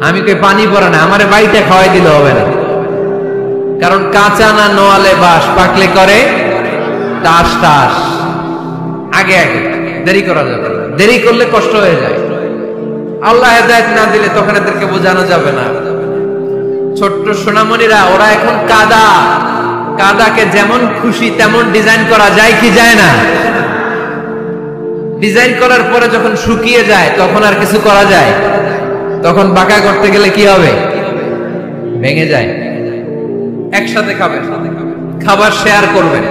আমি কই পানি পড়ে না, আমারে বাড়িতে খাওয়াই দিলে হবে না, কারণ কাঁচা না নোয়ালে বাস, পাকলে করে টাস টাস। আগে আগে, দেরি করা যাবে না, দেরি করলে কষ্ট হয়ে যায়। আল্লাহ হেদায়েত না দিলে তখন এদেরকে বোঝানো যাবে না। ছোট্ট সোনামণিরা, ওরা এখন কাদা, কাদাকে যেমন খুশি তেমন ডিজাইন করা যায় কি যায় না? ডিজাইন করার পরে যখন শুকিয়ে যায় তখন আর কিছু করা যায়? তখন বাঁকা করতে গেলে কি হবে? ভেঙে যায়। একসাথে খাবেন, খাবার শেয়ার করবেন।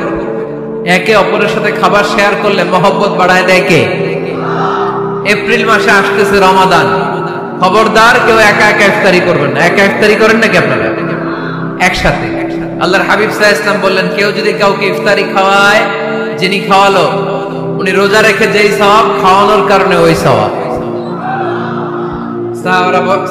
একে অপরের সাথে খাবার শেয়ার করলে মহব্বত বাড়ায় দেয় কে? এপ্রিল মাসে আসতেছে রমাদান, খবরদার কেউ একা একা ইফতারি করবেন না। একা ইফতারি করেন নাকি আপনারা? একসাথে। আল্লাহর হাবিব সাল্লাল্লাহু আলাইহি ওয়াসাল্লাম বললেন, কেউ যদি কাউকে ইফতারি খাওয়ায়, যিনি খাওয়ালো উনি রোজা রেখে যেই সওয়াব, খাওয়ানোর কারণে ওই সওয়াব।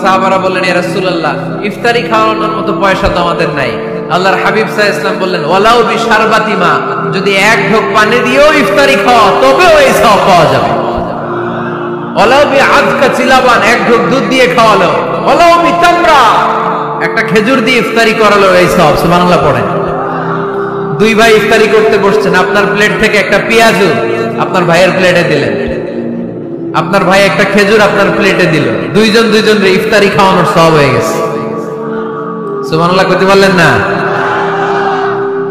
সাহাবারা বললেন, ইয়া রাসূলুল্লাহ, ইফতারি খাওয়ানোর মতো পয়সা তো আমাদের নাই। আল্লাহর হাবিব সাল্লাল্লাহু আলাইহি ওয়াসাল্লাম বললেন, ওয়ালাউ বিশারবাতি মা, যদি এক ঢোক পানি দিয়েও ইফতারি খাওয়া তবে ওই সওয়াব পাওয়া যাবে। ওয়ালাউ বিআদকা চিলাবান, এক ঢোক দুধ দিয়ে খাওয়ালো। ওয়ালাউ বিতামরা, একটা খেজুর দিয়ে ইফতারি করালো, এই সওয়াব। সুবহানাল্লাহ পড়েন। 2 ভাই ইফতারি করতে বসছেন, আপনার প্লেট থেকে একটা পেঁয়াজু আপনার ভাইয়ের প্লেটে দিলেন, আপনার ভাই একটা খেজুর আপনার প্লেটে দিল, দুইজনের ইফতারি খাওয়ানোর সওয়াব হয়ে গেছে। সুবহানাল্লাহ কইতে পারলেন না?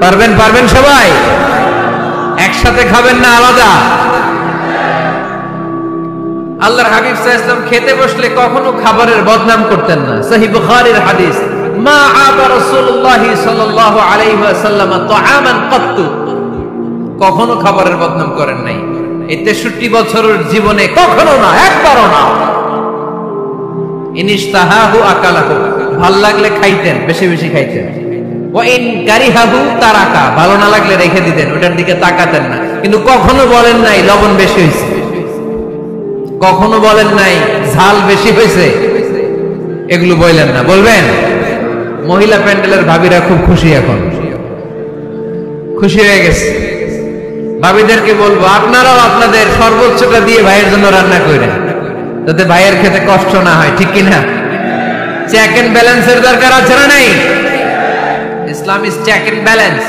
পারবেন? পারবেন সবাই? একসাথে খাবেন না আলাদা? আল্লাহর হাবিব সাল্লাল্লাহু আলাইহি ওয়াসাল্লাম খেতে বসলে কখনো খাবারের বদনাম করতেন না। সহিহ বুখারীর হাদিস, মা আবা রাসূলুল্লাহ সাল্লাল্লাহু আলাইহি ওয়াসাল্লাম তাআমান কাত্তু, কখনো খাবারের বদনাম করেন নাই। এই 63 বছরের জীবনে কখনো না, একবারও না। ইনিশতাহাহু আকালাহু, ভাল লাগলে খাইতেন, বেশি বেশি খাইতেন। ওয়া ইন কারিহাহু তারাকা, ভালো না লাগলে রেখে দিতেন, ওটার দিকে তাকাতেন না। কিন্তু কখনো বলেন নাই লবণ বেশি হয়েছে, কখনো বলেন নাই ঝাল বেশি হয়েছে, এগুলো বললেন না, বলবেন? মহিলা প্যান্ডেলের ভাবিরা খুব খুশি, এখন খুশি হয়ে গেছে। ভাবিদেরকে বলবো, আপনারাও আপনাদের সর্বোচ্চটা দিয়ে ভাইয়ের জন্য রান্না করেন, যাতে ভাইয়ের খেতে কষ্ট না হয়, ঠিক কিনা? চেক এন্ড ব্যালেন্সের দরকার আছে না নাই? Islam is check and balance,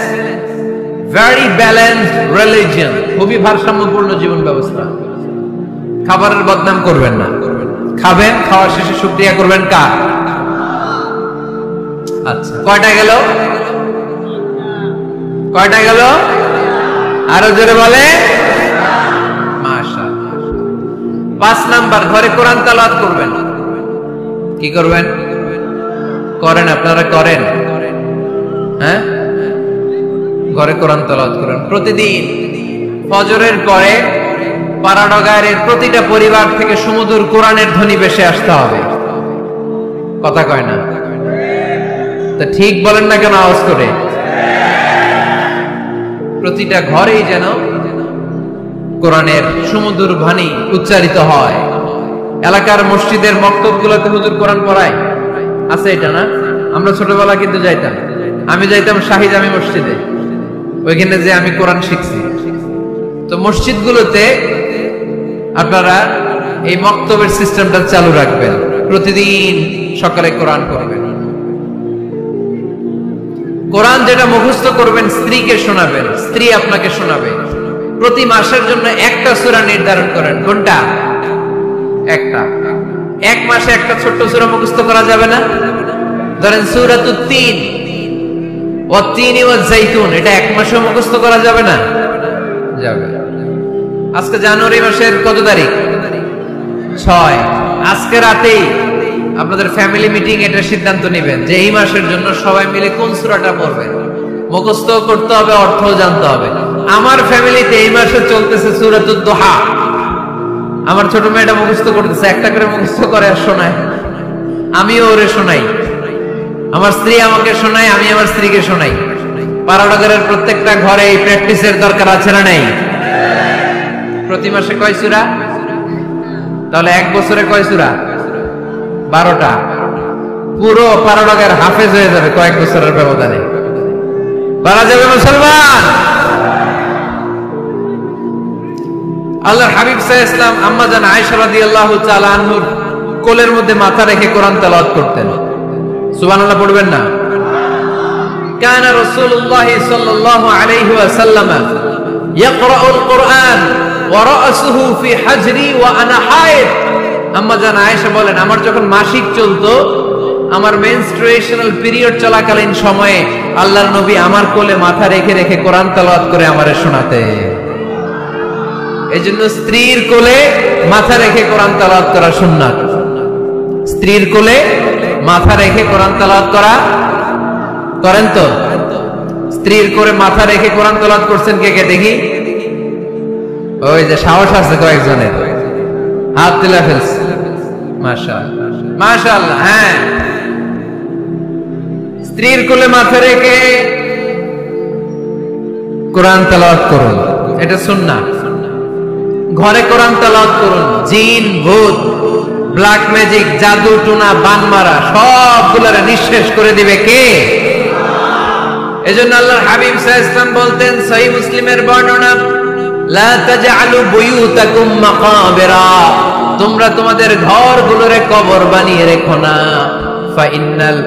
very balanced religion, খুবই ভারসাম্যপূর্ণ জীবন ব্যবস্থা। খাবারের বদনাম করবেন না, খাবেন, খাওয়ার শেষে শুকরিয়া করবেন কার? আচ্ছা, কয়টা গেল? কয়টা গেল? আরো জোরে বলে মাশাআল্লাহ। 5 নাম্বার, ঘরে কোরআন তেলাওয়াত করবেন। কি করবেন? করেন, আপনারা করেন? হ্যাঁ, ঘরে কোরআন তেলাওয়াত করেন প্রতিদিন। ফজরের পরে পাড়াডগারের প্রতিটা পরিবার থেকে সুমধুর কোরআনের ধ্বনি ভেসে আসতে হবে। কথা কয় না? তা ঠিক বলেন না কেন আওয়াজ করে? প্রতিটা ঘরেই যেন কোরআনের সুমধুর বাণী উচ্চারিত হয়। এলাকার মসজিদের মক্তবগুলোতে হুজুর কোরআন পড়ায়, আছে এটা না? আমরা ছোটবেলা কিন্তু যাইতাম, আমি যাইতাম শাহী জামি মসজিদে, ওইখানে যে আমি কোরআন শিখছি। তো মসজিদগুলোতে আপনারা এই মক্তবের সিস্টেমটা চালু রাখবেন, প্রতিদিন সকালে কোরআন করবেন। কোরআন যেটা মুখস্থ করবেন স্ত্রীকে শোনাবেন, স্ত্রী আপনাকে শোনাবে। প্রতি মাসের জন্য একটা সূরা নির্ধারণ করেন। কোনটা? একটা। এক মাসে একটা ছোট্ট সূরা মুখস্থ করা যাবে না? ধরেন সূরাতুত তিন, ওয়াত-তিনি ওয়াজ-জাইতুন, এটা এক মাসে মুখস্থ করা যাবে না? যাবে। আজকে জানুয়ারি মাসের কত তারিখ? 6। আজকে রাতেই আপনাদের ফ্যামিলি মিটিং এটা সিদ্ধান্ত নেবেন যে এই মাসের জন্য সবাই মিলে কোন সূরাটা পড়বেন। মুখস্থ করতে হবে, অর্থও জানতে হবে। আমার ফ্যামিলিতে এই মাসে চলতেছে সূরাতুদ দুহা। আমার ছোট মেয়েটা মুখস্থ করতেছে, একটা করে মুখস্থ করে আর শোনায়, আমিও ওরে শোনাই। আমার স্ত্রী আমাকে শোনায়, আমি আমার স্ত্রীকে শোনাই। পাড়াডগারের প্রত্যেকটা ঘরে এই প্র্যাকটিসের দরকার আছে না নাই? প্রতি মাসে কয় সূরা? তাহলে এক বছরে কয় সূরা? 12টা। পুরো পাড়াডগার হাফেজ হয়ে যাবে কয়েক বছরের ব্যবধানে। পারা যাবে মুসলমান। আল্লাহর হাবিব সাল্লাল্লাহু আলাইহি ওয়াসাল্লাম আম্মা জান আয়েশা রাদিয়াল্লাহু তাআলা আনহুর কোলের মধ্যে মাথা রেখে কোরআন তেলাওয়াত করতেন। সুবহানাল্লাহ পড়বেন না? কানা রাসূলুল্লাহ সাল্লাল্লাহু আলাইহি ওয়াসাল্লাম ইয়াকরাউল কুরআন ওয়া রাসুহু ফি হাজরি ওয়া আনা হায়েদ। আম্মা জান আয়েশা বলেন, আমার যখন মাসিক চলতো, আমার মেনস্ট্রুয়েশনাল পিরিয়ড চলাকালীন সময়ে আল্লাহর নবী আমার কোলে মাথা রেখে রেখে কোরআন তেলাওয়াত করে আমারে শোনাতে। এজন্য স্ত্রীর কোলে মাথা রেখে কোরআন তেলাওয়াত করা সুন্নাত। স্ত্রীর কোলে মাথা রেখে কোরআন তেলাওয়াত করা করেন তো? স্ত্রীর কোলে মাথা রেখে কোরআন তেলাওয়াত করছেন কে কে দেখি? ওই যে সাহস আছে কয়েকজনের, হাত তুলে ফেলছে। মাশাআল্লাহ, মাশাআল্লাহ। হ্যাঁ, স্ত্রীর কোলে মাথা রেখে কোরআন তেলাওয়াত করুন, এটা সুন্নাত। ঘরে কোরআন তেলাওয়াত করুন। জিন, ভূত, ব্ল্যাক ম্যাজিক, জাদু টুনা, বানমারা সবগুলোরে নিঃশেষ করে দিবে কে? এজন্য আল্লাহর হাবিব সাল্লাল্লাহু আলাইহি ওয়াসাল্লাম বলতেন, সহিহ মুসলিমের বর্ণনা, লা তাজআলু বুয়ুতাকুম মাকাবিরা, তোমরা তোমাদের ঘরগুলোরে কবর বানিয়ে রেখো না। ফাইন্নাল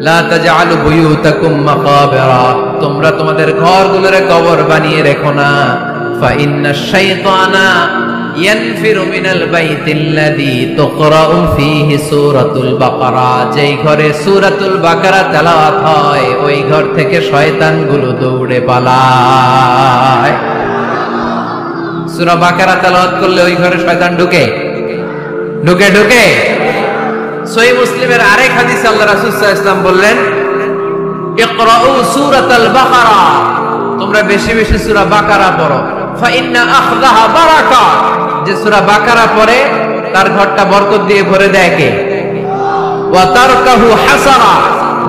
লা তাজআলু বুয়ুতাকুম মাকাবিরা, তোমরা তোমাদের ঘরগুলোরে কবর বানিয়ে রেখো না। ফাইন্নাশ শাইতানা ইয়ানফিরু মিনাল বাইতিল্লাযী তুকরাউ ফীহি সূরাতুল বাকারা, যেই ঘরে সূরাতুল বাকারা তেলাওয়াত হয় ওই ঘর থেকে শয়তানগুলো দৌড়ে পালায়। সূরা বাকারা তেলাওয়াত করলে ওই ঘরে শয়তান ঢুকে ঢুকে ঢুকে। সহিহ মুসলিমের আরেক হাদিসে আল্লাহ রাসূল সাল্লাল্লাহু আলাইহি ওয়াসাল্লাম বললেন, ইকরাউ সূরাতাল বাকারা, তোমরা বেশি বেশি সূরা বাকারা পড়ো। ফাইন্না আখযাহা বারাকা, যে সূরা বাকারা পড়ে তার ঘরটা বরকত দিয়ে ভরে দেয় কে? ওয়া তারকাহু হাসারা,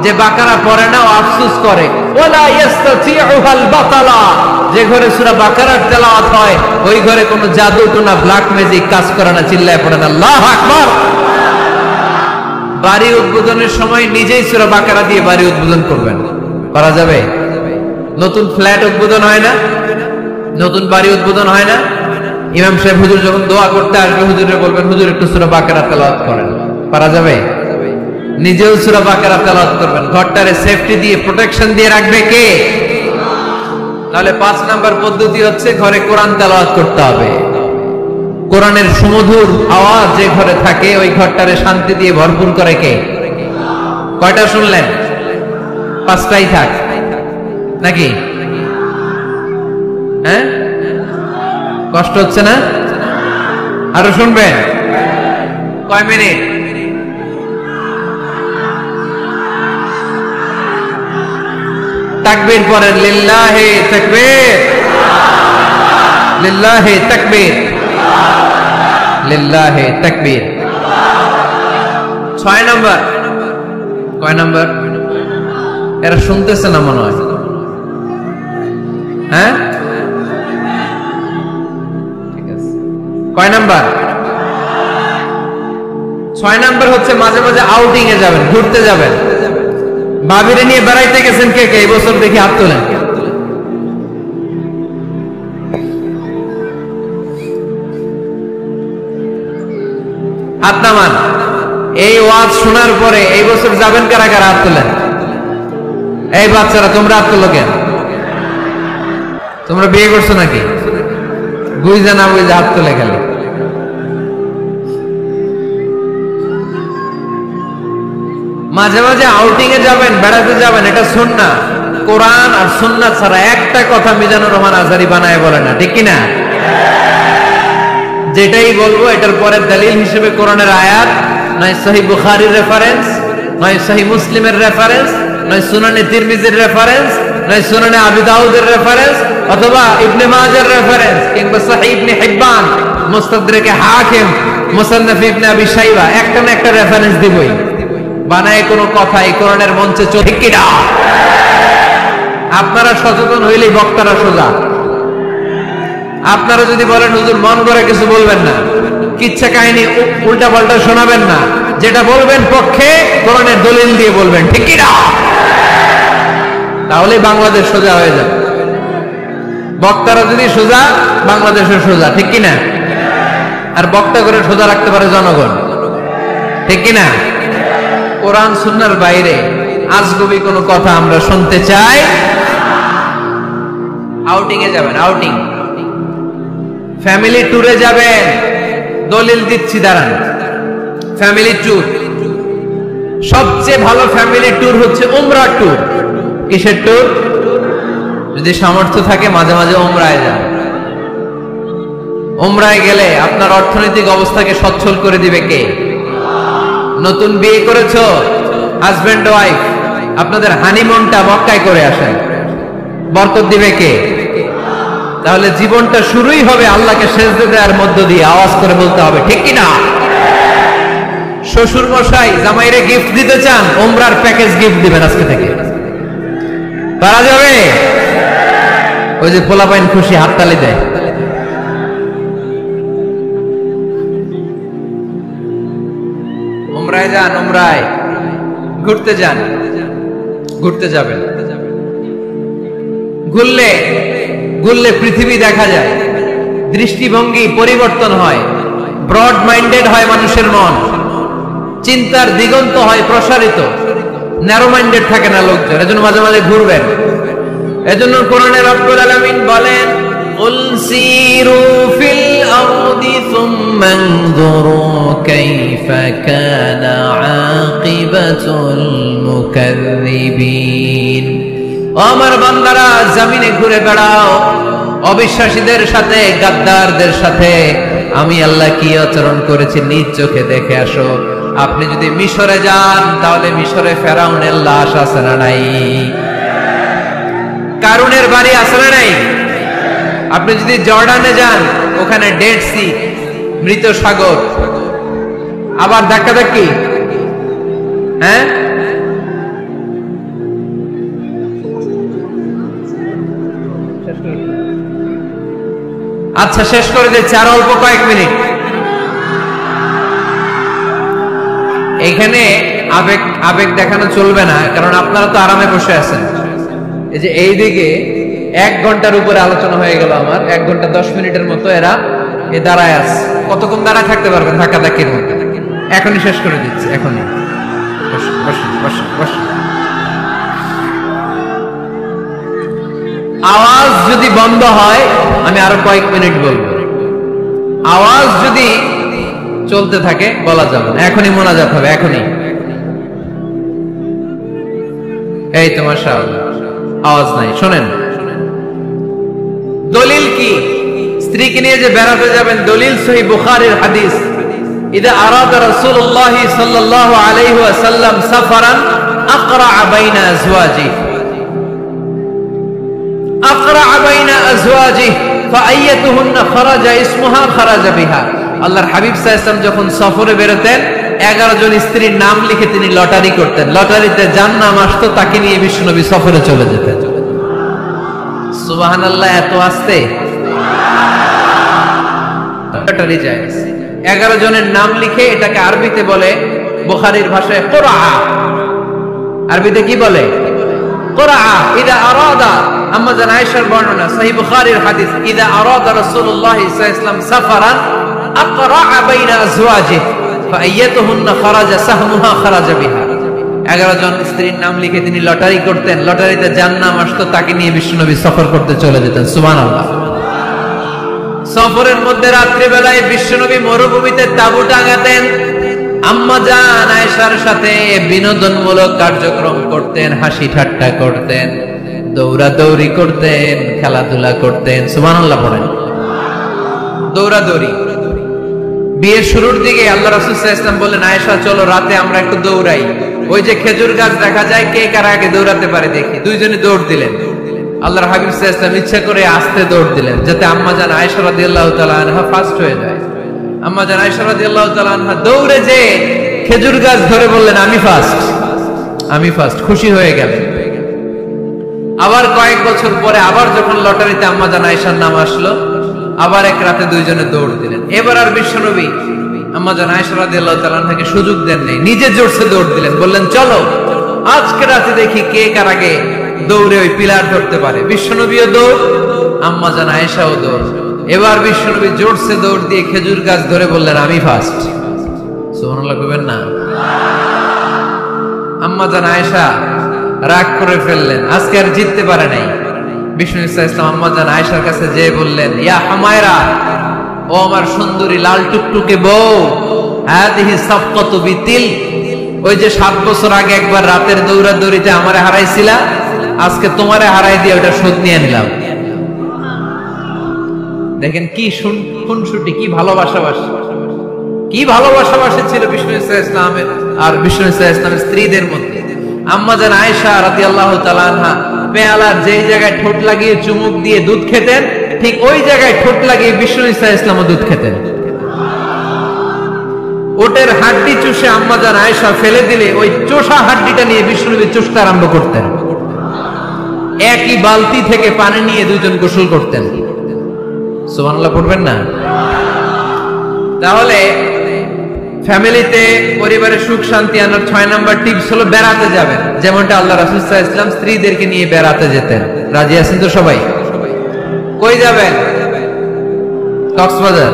যে বাকারা পড়ে না ও আফসোস করে। ওয়ালা ইস্তাতিউহাল বাতালা, যে ঘরে সূরা বাকারার তেলাওয়াত হয় ওই ঘরে কোনো জাদু টুনা ব্ল্যাক ম্যাজিক কাজ করে না। চিল্লায় পড়েন আল্লাহু আকবার। বাড়ি উদ্বোধনের সময় নিজেই সূরা বাকারা দিয়ে বাড়ি উদ্বোধন করবেন। করা যাবে? নতুন ফ্ল্যাট উদ্বোধন হয় না, নতুন বাড়ি উদ্বোধন হয় না, ইমাম সাহেব হুজুর যখন দোয়া করতে আসবে হুজুরে বলবেন হুজুর একটু সূরা বাকারা তেলাওয়াত করেন। পারা যাবে? নিজেও সূরা বাকারা তেলাওয়াত করবেন। ঘরটারে সেফটি দিয়ে প্রোটেকশন দিয়ে রাখবে কে? তাহলে 5 নাম্বার পদ্ধতি হচ্ছে ঘরে কোরআন তেলাওয়াত করতে হবে। কোরআনের সুমধুর আওয়াজ যে ঘরে থাকে ওই ঘরটারে শান্তি দিয়ে ভরপুর করে কে? কয়টা শুনলেন? 5টাই থাক নাকি? হ্যাঁ, কষ্ট হচ্ছে না? আরো শুনবেন? কয় মিনিট? তাকবীর পড়েন, লিল্লাহি তাকবীর, লিল্লাহি তাকবীর, লিল্লাহি তাকবীর। 6 নাম্বার। কয় নাম্বার? এরা শুনতেছে না মনে হয়। হ্যাঁ, ঠিক আছে। কয় নাম্বার? 6 নাম্বার হচ্ছে মাঝে মাঝে আউটিং এ যাবেন, ঘুরতে যাবেন। ভাবিরে নিয়ে বেড়াইতে গেছেন কে কে এই বছর? দেখি হাত তোলেন। হাত নামান। এই ওয়াজ শোনার পরে এই বছর যাবেন কারা কারা? হাত তোলেন। এই বাচ্চারা তোমরা হাত তোলো কেন? তোমরা বিয়ে করছো নাকি? বুঝা না বুঝা হাত তোলে খালি। মাঝে মাঝে আউটিং এ যাবেন, বেড়াতে যাবেন, এটা সুন্নাহ। কোরআন আর সুন্নাহ ছাড়া একটা কথা মিজানুর রহমান আজহারী বানায় বলে না, ঠিক কিনা? যেটাই বলবো এটার পরে দলিল হিসেবে কোরআনের আয়াত, নয় সহিহ বুখারীর রেফারেন্স, নয় সহিহ মুসলিমের রেফারেন্স, নয় সুনানে তিরমিজির রেফারেন্স, নয় সুনানে আবু দাউদের রেফারেন্স, অথবা ইবনে মাজার রেফারেন্স, কিংবা সহিহ ইবনে হিব্বান, মুস্তাদরাকে হাকিম, মুসান্নাফ ইবনে আবি শাইবা, একটা না একটা রেফারেন্স দিবই। বানায় কোনো কথা এই কোরআনের মঞ্চে চলে কিনা? আপনারা সচেতন হইলেই বক্তারা সোজা। আপনারা যদি বলেন হুজুর মন করে কিছু বলবেন না, কিচ্ছা কাহিনী উল্টা পাল্টা শোনাবেন না, যেটা বলবেন পক্ষে কোরআনের দলিল দিয়ে বলবেন, ঠিক কিনা? তাহলে বাংলাদেশ সোজা হয়ে যাবে। বক্তারা যদি সোজা, বাংলাদেশের সোজা, ঠিক কিনা? আর বক্তা করে সোজা রাখতে পারে জনগণ, ঠিক কিনা? কোরআন সুন্নাহর বাইরে আজগুবি কোনো কথা আমরা শুনতে চাই। আউটিং এ যাবেন, আউটিং, ফ্যামিলি ট্যুরে যাবেন। দলিল দিচ্ছি, দাঁড়ান। ফ্যামিলি ট্যুর, সবচেয়ে ভালো ফ্যামিলি ট্যুর হচ্ছে উমরা ট্যুর। কিসের ট্যুর? যদি সামর্থ্য থাকে মাঝে মাঝে উমরায় যান। উমরায় গেলে আপনার অর্থনৈতিক অবস্থাকে সচ্ছল করে দিবে কে? নতুন বিয়ে করেছো, হাজবেন্ড ওয়াইফ, আপনাদের হানিমুনটা মক্কায় করে আসেন, বরকত দিবে কে? তাহলে জীবনটা শুরুই হবে আল্লাহকে সেজদা দেওয়ার মধ্য দিয়ে। আওয়াজ করে বলতে হবে, ঠিক কিনা? শ্বশুর মশাই জামাইরে গিফট দিতে চান, উমরার প্যাকেজ গিফট দিবেন আজকে থেকে। পারা যাবে? ওই যে পোলাপাইন খুশি হাততালি দেয়। উমরায় যান, উমরায় ঘুরতে যান, ঘুরতে যাবেন। ঘুরলে ঘুরলে পৃথিবী দেখা যায়, দৃষ্টিভঙ্গি পরিবর্তন হয়, ব্রড মাইন্ডেড হয় মানুষের মন, চিন্তার দিগন্ত হয় প্রসারিত, ন্যারো মাইন্ডেড থাকে না লোকজন। এজন্য মাঝে মাঝে ঘুরবেন। এজন্য কোরআনে রব্বুল আলামিন বলেন, কুল সিরু ফিল আরদি সুম্মা আনজুরু কাইফা কানা আকিবাতুল মুকাজ্জিবিন। আমার বান্দারা জমিনে ঘুরে বেড়াও, অবিশ্বাসীদের সাথে, গাদ্দারদের সাথে আমি আল্লাহ কি আচরণ করেছি নিজ চোখে দেখে আসো। আপনি যদি মিশরে যান তাহলে মিশরে ফেরাউনের লাশ আছে না নাই? কারুনের বাড়ি আছে না নাই? আপনি যদি জর্ডানে যান, ওখানে ডেড সি, মৃত সাগর, আবার ধাক্কাধাক্কি। হ্যাঁ, আচ্ছা শেষ করে দিচ্ছি, আর অল্প কয়েক মিনিট। এখানে আবেগ আবেগ দেখানো চলবে না, কারণ আপনারা তো আরামে বসে আছেন। এই যে এইদিকে 1 ঘন্টার উপরে আলোচনা হয়ে গেল আমার, 1 ঘন্টা 10 মিনিটের মতো এরা দাঁড়ায় আছে। কতক্ষণ দাঁড়ায় থাকতে পারবেন ধাক্কা ধাক্কির মধ্যে? এখনই শেষ করে দিচ্ছি, এখনই। বসুন বসুন বসুন বসুন। আওয়াজ যদি বন্ধ হয় আমি আরো কয়েক মিনিট বলবো, আওয়াজ যদি চলতে থাকে বলা যাবে না। এখনই মোনাজাত হবে, এখনই। এই তো মাশাআল্লাহ, আওয়াজ নাই। শোনেন দলিল কি, স্ত্রীকে নিয়ে যে বেড়াতে যাবেন, দলিল সহিহ বুখারীর হাদিস, ইদা আরাদা রাসূলুল্লাহ সাল্লাল্লাহু আলাইহি ওয়াসাল্লাম সাফারান আকরা বাইনা আজওয়াজি, আকরা বাইনা আজওয়াজি ফাআইয়াতুহুন্না খারাজা ইসমুহা খারাজা বিহা। আল্লাহর হাবিব সাল্লাল্লাহু আলাইহি ওয়াসাল্লাম যখন সফরে বেরোতেন 11 জন স্ত্রীর নাম লিখে তিনি লটারি করতেন। লটারিতে যার নাম আসতো তাকে নিয়ে বিশ্বনবী সফরে চলে যেতেন। সুবহানাল্লাহ, এত আস্তে লটারি যায়। 11 জনের নাম লিখে, এটাকে আরবিতে বলে বুখারীর ভাষায় কুরআ। আরবিতে কি বলে? কুরআ। ইদা আরাদা, আম্মা জান আয়েশার বর্ণনা, সহিহ বুখারীর হাদিস, ইদা আরাদা রাসূলুল্লাহ সাল্লাল্লাহু আলাইহি ওয়াসাল্লাম সাফারান আকরা বাইনা আজওয়াজিহি ফাআইয়াতুহুন্না খারাজা সাহমুহা খারাজা বিহা। 11 জন স্ত্রীর নাম লিখে তিনি লটারি করতেন। লটারিতে যার নাম আসতো তাকে নিয়ে বিশ্বনবী সফর করতে চলে যেতেন। সুবহানাল্লাহ। সফরের মধ্যে রাত্রি বেলায় বিশ্বনবী মরুভূমিতে তাঁবু টাঙাতেন। আম্মা জান আয়েশার সাথে বিনোদনমূলক কার্যক্রম করতেন, হাসি ঠাট্টা করতেন, দৌড়াদৌড়ি করতেন, খেলাধুলা করতেন। সুবহানাল্লাহ পড়েন। দৌড়াদৌড়ি। বিয়ের শুরুর দিকে আল্লাহ রাসূল সাল্লাল্লাহু আলাইহি ওয়াসাল্লাম বললেন, আয়েশা চলো রাতে আমরা একটু দৌড়াই। ওই যে খেজুর গাছ দেখা যায়, কে কার আগে দৌড়াতে পারে দেখি। দুইজনে দৌড় দিলেন। আল্লাহর হাবিব সাল্লাল্লাহু আলাইহি ওয়াসাল্লাম ইচ্ছা করে আস্তে দৌড় দিলেন, যাতে আম্মা জান আয়েশা রাদিয়াল্লাহু তাআলা আনহা ফার্স্ট হয়ে যায়। আম্মা জান আয়েশা রাদিয়াল্লাহু তাআলা আনহা দৌড়ে যে খেজুর গাছ ধরে বললেন, আমি ফার্স্ট, আমি ফার্স্ট। খুশি হয়ে গেলেন। আবার কয়েক বছর পরে আবার যখন লটারিতে আম্মা জান আয়েশার নাম আসলো, আবার এক রাতে দুইজনে দৌড় দিলেন। এবার আর বিশ্বনবী আম্মা জান আয়েশা রাদিয়াল্লাহু তাআলা আনহাকে সুযোগ দেন নাই, নিজে জোরসে দৌড় দিলেন। বললেন, চলো আজকে রাতে দেখি কে কার আগে দৌড়ে ওই পিলার ধরতে পারে। বিশ্বনবীও দৌড়, আম্মা জান আয়েশাও দৌড়। এবার বিশ্বনবী জোরসে দৌড় দিয়ে খেজুর গাছ ধরে বললেন, আমি ফার্স্ট। সুবহানাল্লাহ কইবেন না? আম্মা জান আয়েশা রাগ করে ফেললেন, আজকে আর জিততে পারে নাই। বিষ্ণু ইসলাম আম্মা জান আয়েশার কাছে যেয়ে বললেন, ইয়া হুমায়রা, ও আমার সুন্দরী লাল টুকটুকে বউ, হাদিহি সাফকাতু বিতিল, ওই যে 7 বছর আগে একবার রাতের দৌড়াদৌড়িতে আমারে হারাইছিলা, আজকে তোমারে হারাই দিয়ে ওটা শোধ নিয়ে নিলাম। দেখেন কি খুনসুটি, কি ভালোবাসাবাসি, কি ভালোবাসাবাসি ছিল বিষ্ণু ইসলামের আর বিষ্ণু ইসলামের স্ত্রীদের মধ্যে। আম্মা জান আয়েশা রাদিয়াল্লাহু তাআলা আনহা পেয়ালার যেই জায়গায় ঠোঁট লাগিয়ে চুমুক দিয়ে দুধ খেতেন, ঠিক ওই জায়গায় ঠোঁট লাগিয়ে বিষ্ণু ইসলামও দুধ খেতেন। ওটের হাড্ডি চুষে আম্মা জান আয়েশা ফেলে দিলে ওই চোষা হাড্ডিটা নিয়ে বিষ্ণুনবী চুষতে আরম্ভ করতেন। একই বালতি থেকে পানি নিয়ে দুজন গোসল করতেন। সুবহানাল্লাহ পড়বেন না? তাহলে ফ্যামিলিতে, পরিবারের সুখ শান্তি আনার 6 নাম্বার টিপস হলো বেড়াতে যাবেন, যেমনটা আল্লাহ রাসূল সাল্লাল্লাহু আলাইহি ওয়াসাল্লাম স্ত্রীদেরকে নিয়ে বেড়াতে যেতেন। রাজি আছেন তো সবাই? কই যাবেন? কক্সবাজার,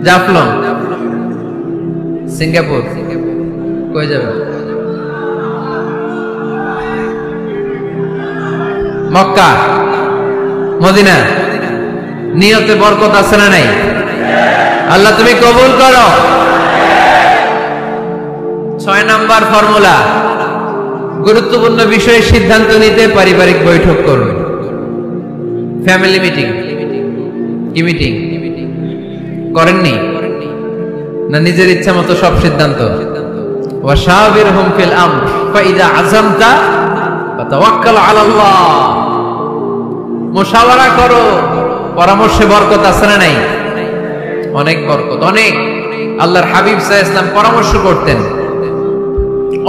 জাফলং, সিঙ্গাপুর, কই যাবেন? মক্কা, মদিনা। নিয়তে বরকত আছে না নাই? আল্লাহ তুমি কবুল করো। 6 নাম্বার ফর্মুলা, গুরুত্বপূর্ণ বিষয়ে সিদ্ধান্ত নিতে পারিবারিক বৈঠক করুন। Family meeting. কি মিটিং করেননি? না নিজের ইচ্ছা মতো সব সিদ্ধান্ত? ওয়াশাবিরহুম ফিল আমর ফাইদা আযামতা ফাতাওয়াক্কাল আলাল্লাহ। মুশাওয়ারা করো, পরামর্শে বরকত আছে না নাই? অনেক বরকত, অনেক। আল্লাহর হাবিব সাল্লাল্লাহু আলাইহি ওয়াসাল্লাম পরামর্শ করতেন।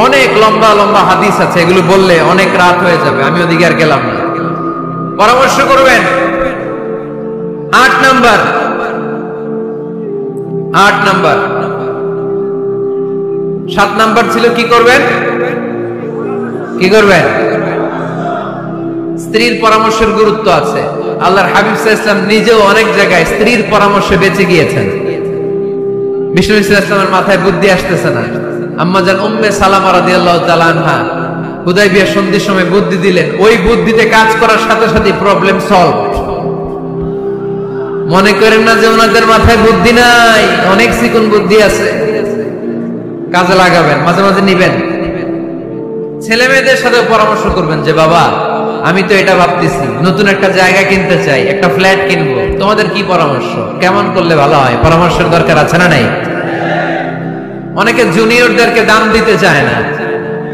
অনেক লম্বা লম্বা হাদিস আছে, এগুলো বললে অনেক রাত হয়ে যাবে, আমি ওদিকে আর গেলাম না। পরামর্শ করবেন। 8 নাম্বার 7 নাম্বার ছিল কি করবেন? কি করবেন? স্ত্রীর পরামর্শের গুরুত্ব আছে। আল্লাহর হাবিব সাল্লাল্লাহু আলাইহি ওয়াসাল্লাম নিজেও অনেক জায়গায় স্ত্রীর পরামর্শে বেঁচে গিয়েছেন। বিষ্ণু সাল্লাল্লাহু আলাইহি ওয়াসাল্লামের মাথায় বুদ্ধি আসতেছে না, আম্মা জান উম্মে সালামা রাদিয়াল্লাহু তাআলা আনহা হুদায়বিয়া সন্ধির সময় বুদ্ধি দিলেন, ওই বুদ্ধিতে কাজ করার সাথে সাথে প্রবলেম সলভ। মনে করেন না যে ওনাদের মাথায় বুদ্ধি নাই, অনেক চিকন বুদ্ধি আছে, কাজে লাগাবেন, মাঝে মাঝে নিবেন। ছেলে মেয়েদের সাথে পরামর্শ করবেন যে বাবা আমি তো এটা ভাবতেছি, নতুন একটা জায়গা কিনতে চাই, একটা ফ্ল্যাট কিনবো, তোমাদের কি পরামর্শ, কেমন করলে ভালো হয়? পরামর্শের দরকার আছে না নাই? অনেকে জুনিয়রদেরকে দাম দিতে চায় না,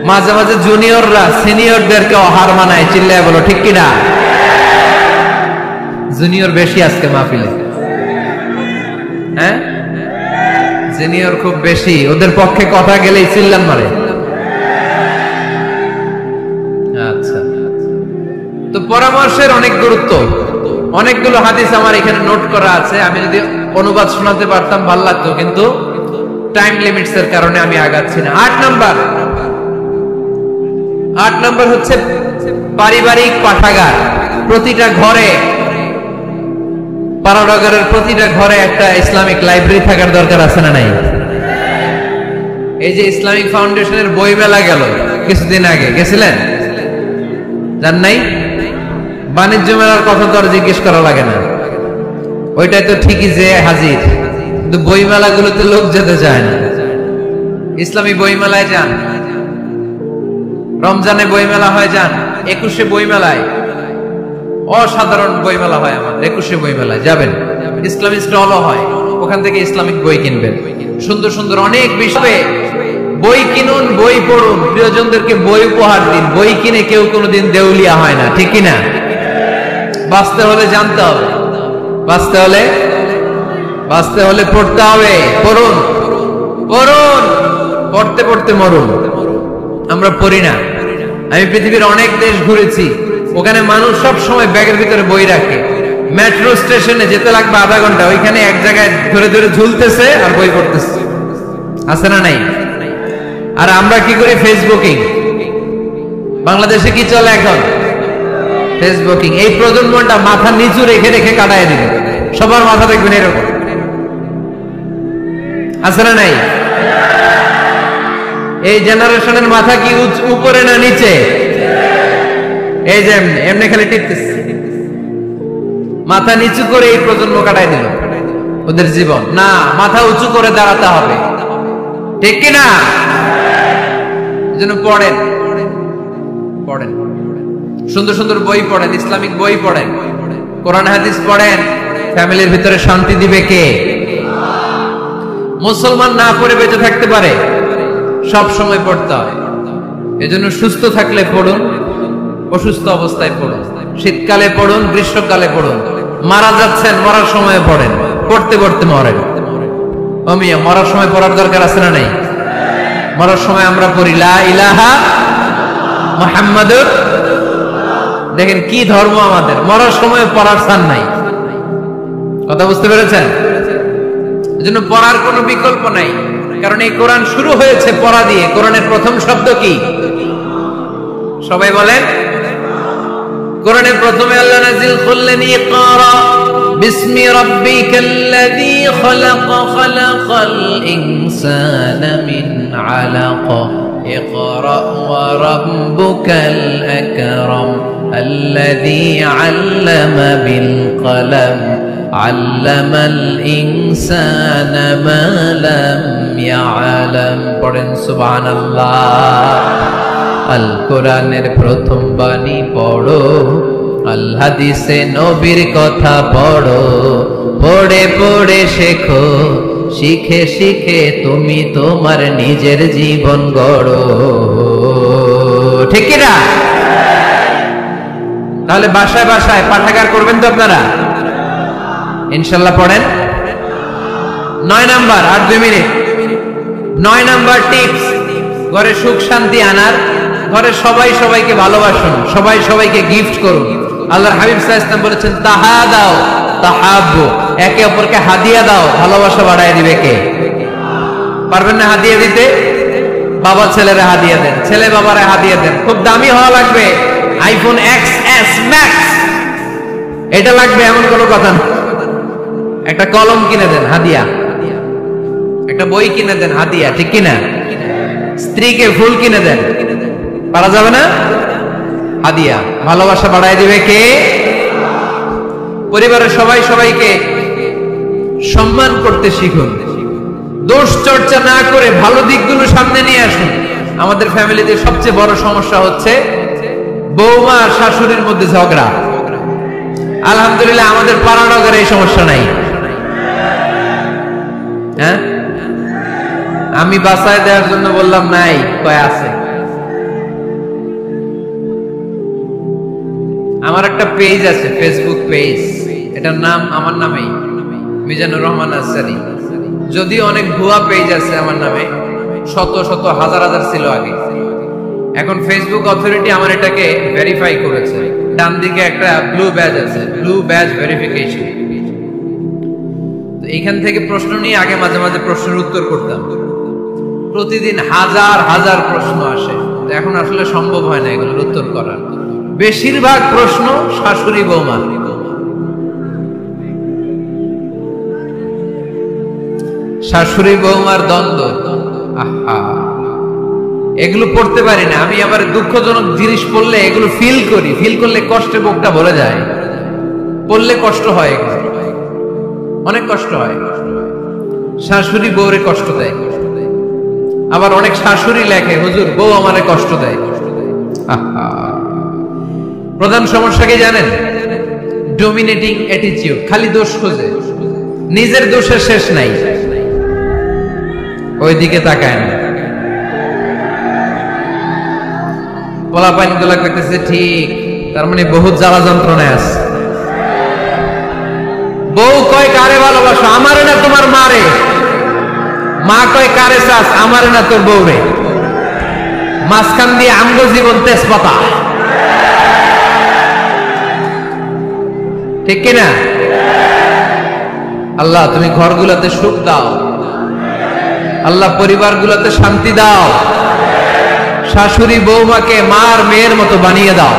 মাঝে মাঝে জুনিয়ররা সিনিয়রদেরকে হার মানায়, চিল্লায় বলো ঠিক কিনা? জুনিয়র বেশি আজকে মাহফিলে, হ্যাঁ জুনিয়র খুব বেশি, ওদের পক্ষে কথা গেলেই চিল্লান মারে। আচ্ছা, তো পরামর্শের অনেক গুরুত্ব। অনেকগুলো হাদিস আমার এখানে নোট করা আছে, আমি যদি অনুবাদ শোনাতে পারতাম ভালো লাগতো, কিন্তু টাইম লিমিটস এর কারণে আমি আগাচ্ছি না। 8 নাম্বার হচ্ছে পারিবারিক পাঠাগার। প্রতিটা ঘরে, পাড়াগারের প্রতিটা ঘরে একটা ইসলামিক লাইব্রেরি থাকার দরকার আছে না নাই? এই যে ইসলামিক ফাউন্ডেশনের বই মেলা গেল কিছুদিন আগে, গেছিলেন? জান নাই? বাণিজ্য মেলার কথা তো আর জিজ্ঞেস করা লাগে না, ওইটাই তো ঠিকই যে হাজির, কিন্তু বই মেলাগুলোতে লোক যেতে চায় না। ইসলামী বই মেলায় যান, রমজানে বই মেলা হয় যান, 21শে বই মেলায়, অসাধারণ বই মেলা হয় আমার 21শে বই মেলায় যাবেন, ইসলামিক স্টলও হয়, ওখান থেকে ইসলামিক বই কিনবেন, সুন্দর সুন্দর অনেক বিষয়ে বই কিনুন, বই পড়ুন, প্রিয়জনদেরকে বই উপহার দিন। বই কিনে কেউ কোনোদিন দেউলিয়া হয় না, ঠিক কিনা? বাঁচতে হলে জানতে হবে, বাঁচতে হলে পড়তে হবে। পড়ুন, পড়তে পড়তে মরুন। আমরা পড়ি না। আমি পৃথিবীর অনেক দেশ ঘুরেছি, ওখানে মানুষ সব সময় ব্যাগের ভিতরে বই রাখে। মেট্রো স্টেশনে যেতে লাগবে আধা ঘন্টা, ওইখানে এক জায়গায় ধরে ধরে ঝুলতেছে আর বই পড়তেছে, আছে না নাই? আর আমরা কি করি? ফেসবুকিং। বাংলাদেশে কি চলে এখন? ফেসবুকিং। এই প্রজন্মটা মাথা নিচু রেখে রেখে কাটায় দিবে, সবার মাথা দেখবেন এরকম, আছে না নাই? এই জেনারেশনের মাথা কি উপরে না নিচে? এই যে এমনি খালি টিপতেছে, মাথা নিচু করে এই প্রজন্ম কাটায় দিল ওদের জীবন। না, মাথা উঁচু করে দাঁড়াতে হবে, ঠিক কিনা? এজন্য পড়েন, সুন্দর সুন্দর বই পড়েন, ইসলামিক বই পড়েন, কোরআন হাদিস পড়েন। ফ্যামিলির ভিতরে শান্তি দিবে কে? মুসলমান না পড়ে বেঁচে থাকতে পারে? সব সময় পড়তে হয়। এজন্য সুস্থ থাকলে পড়ুন, অসুস্থ অবস্থায় পড়ুন, শীতকালে পড়ুন, গ্রীষ্মকালে পড়ুন, মারা যাচ্ছেন মরার সময় পড়েন, পড়তে পড়তে মরেন। অমিয়া, মরার সময় পড়ার দরকার আছে না নাই? মরার সময় আমরা পড়ি লা ইলাহা মুহাম্মাদুর। দেখেন কি ধর্ম আমাদের, মরার সময় পড়ার স্থান নাই। কথা বুঝতে পেরেছেন? এজন্য পড়ার কোনো বিকল্প নাই, কারণ এই কোরআন শুরু হয়েছে পড়া দিয়ে। কোরআনের প্রথম শব্দ কি? সবাই বলেন। কোরআনের প্রথমে আল্লাহ নাযিল করলেন ইকরা বিসমি রাব্বিকাল্লাযী খালাক খালাকাল ইনসানা মিন আলাক ইকরা ওয়া রাব্বুকাল আকরাম আল্লাযী আল্লামা বিল কলম আল্লামাল ইনসানা মা লাম ইয়ালাম। পড়েন সুবহানাল্লাহ। আল কোরআনের প্রথম বাণী পড়ো, আল হাদিসে নবীর কথা পড়ো, পড়ে পড়ে শেখো, শিখে শিখে তুমি তোমার নিজের জীবন গড়ো, ঠিক কি না? তাহলে বাসায় বাসায় পাঠাগার করবেন তো আপনারা? ইনশাল্লাহ পড়েন। 9 নাম্বার, আর 2 মিনিট। 9 নাম্বার টিপস ঘরে সুখ শান্তি আনার, ঘরে সবাই সবাইকে ভালোবাসুন, সবাই সবাইকে গিফট করুন। আল্লাহর হাবিব সাল্লাল্লাহু আলাইহি ওয়াসাল্লাম বলেছেন তাহাদাও তাহাব্বু, একে অপরকে হাদিয়া দাও, ভালোবাসা বাড়ায় দিবে কে? পারবেন না হাদিয়া দিতে? বাবা ছেলেরে হাদিয়া দেন, ছেলে বাবারে হাদিয়া দেন। খুব দামি হওয়া লাগবে, আইফোন XS Max এটা লাগবে এমন কোনো কথা না। একটা কলম কিনে দেন হাদিয়া, একটা বই কিনে দেন হাদিয়া, ঠিক কিনা? স্ত্রীকে ফুল কিনে দেন, পারা যাবে না? হাদিয়া। ভালোবাসা বাড়ায় দিবে কে? পরিবারের সবাই সবাইকে সম্মান করতে শিখুন, দোষ চর্চা না করে ভালো দিকগুলো সামনে নিয়ে আসুন। আমাদের ফ্যামিলিতে সবচেয়ে বড় সমস্যা হচ্ছে বৌমা আর শাশুড়ির মধ্যে ঝগড়া। আলহামদুলিল্লাহ আমাদের পাড়ানগরে এই সমস্যা নাই। হ্যাঁ, আমি বাসায় দেওয়ার জন্য বললাম নাই, কয় আছে। আমার একটা পেজ আছে, ফেসবুক পেজ, এটার নাম আমার নামেই, মিজানুর রহমান আনসারী। যদিও অনেক ভুয়া পেজ আছে আমার নামে, শত শত হাজার হাজার ছিল আগে। এখন ফেসবুক অথরিটি আমার এটাকে ভেরিফাই করেছে। ডান দিকে একটা ব্লু ব্যাজ আছে, ব্লু ব্যাজ ভেরিফিকেশন। এইখান থেকে প্রশ্ন নিয়ে আগে মাঝে মাঝে প্রশ্নের উত্তর করতাম। প্রতিদিন হাজার হাজার প্রশ্ন আসে, এখন আসলে সম্ভব হয় না এগুলোর উত্তর করার। বেশিরভাগ প্রশ্ন শাশুড়ি বৌমা, শাশুড়ি বৌমার দ্বন্দ্ব। আহা, এগুলো পড়তে পারি না আমি। আবার দুঃখজনক জিনিস পড়লে এগুলো ফিল করি, ফিল করলে কষ্টে বুকটা ভরে যায়। পড়লে কষ্ট হয়, এগুলো অনেক কষ্ট হয়। শাশুড়ি বউরে কষ্ট দেয়। আবার অনেক শাশুড়ি লেখে, হুজুর বউ আমারে কষ্ট দেয়। আহা, প্রধান সমস্যা কি জানেন? ডমিনেটিং অ্যাটিটিউড, খালি দোষ খোঁজে, নিজের দোষের শেষ নাই, ওইদিকে তাকায় না। পোলাপাইন গুলা করতেছে ঠিক, তার মানে বহুত জ্বালা যন্ত্রণায় আছে। বউ কয় কারে ভালোবাসো, আমারে না তোমার মারে। মা কয় কারে চাস, আমারে না তোর বউরে। মাঝখান দিয়ে আমগো জীবন তেজপাতা, ঠিক কিনা? আল্লাহ তুমি ঘরগুলোতে সুখ দাও, আল্লাহ পরিবারগুলোতে শান্তি দাও, শাশুড়ি বৌমাকে মার মেয়ের মতো বানিয়ে দাও।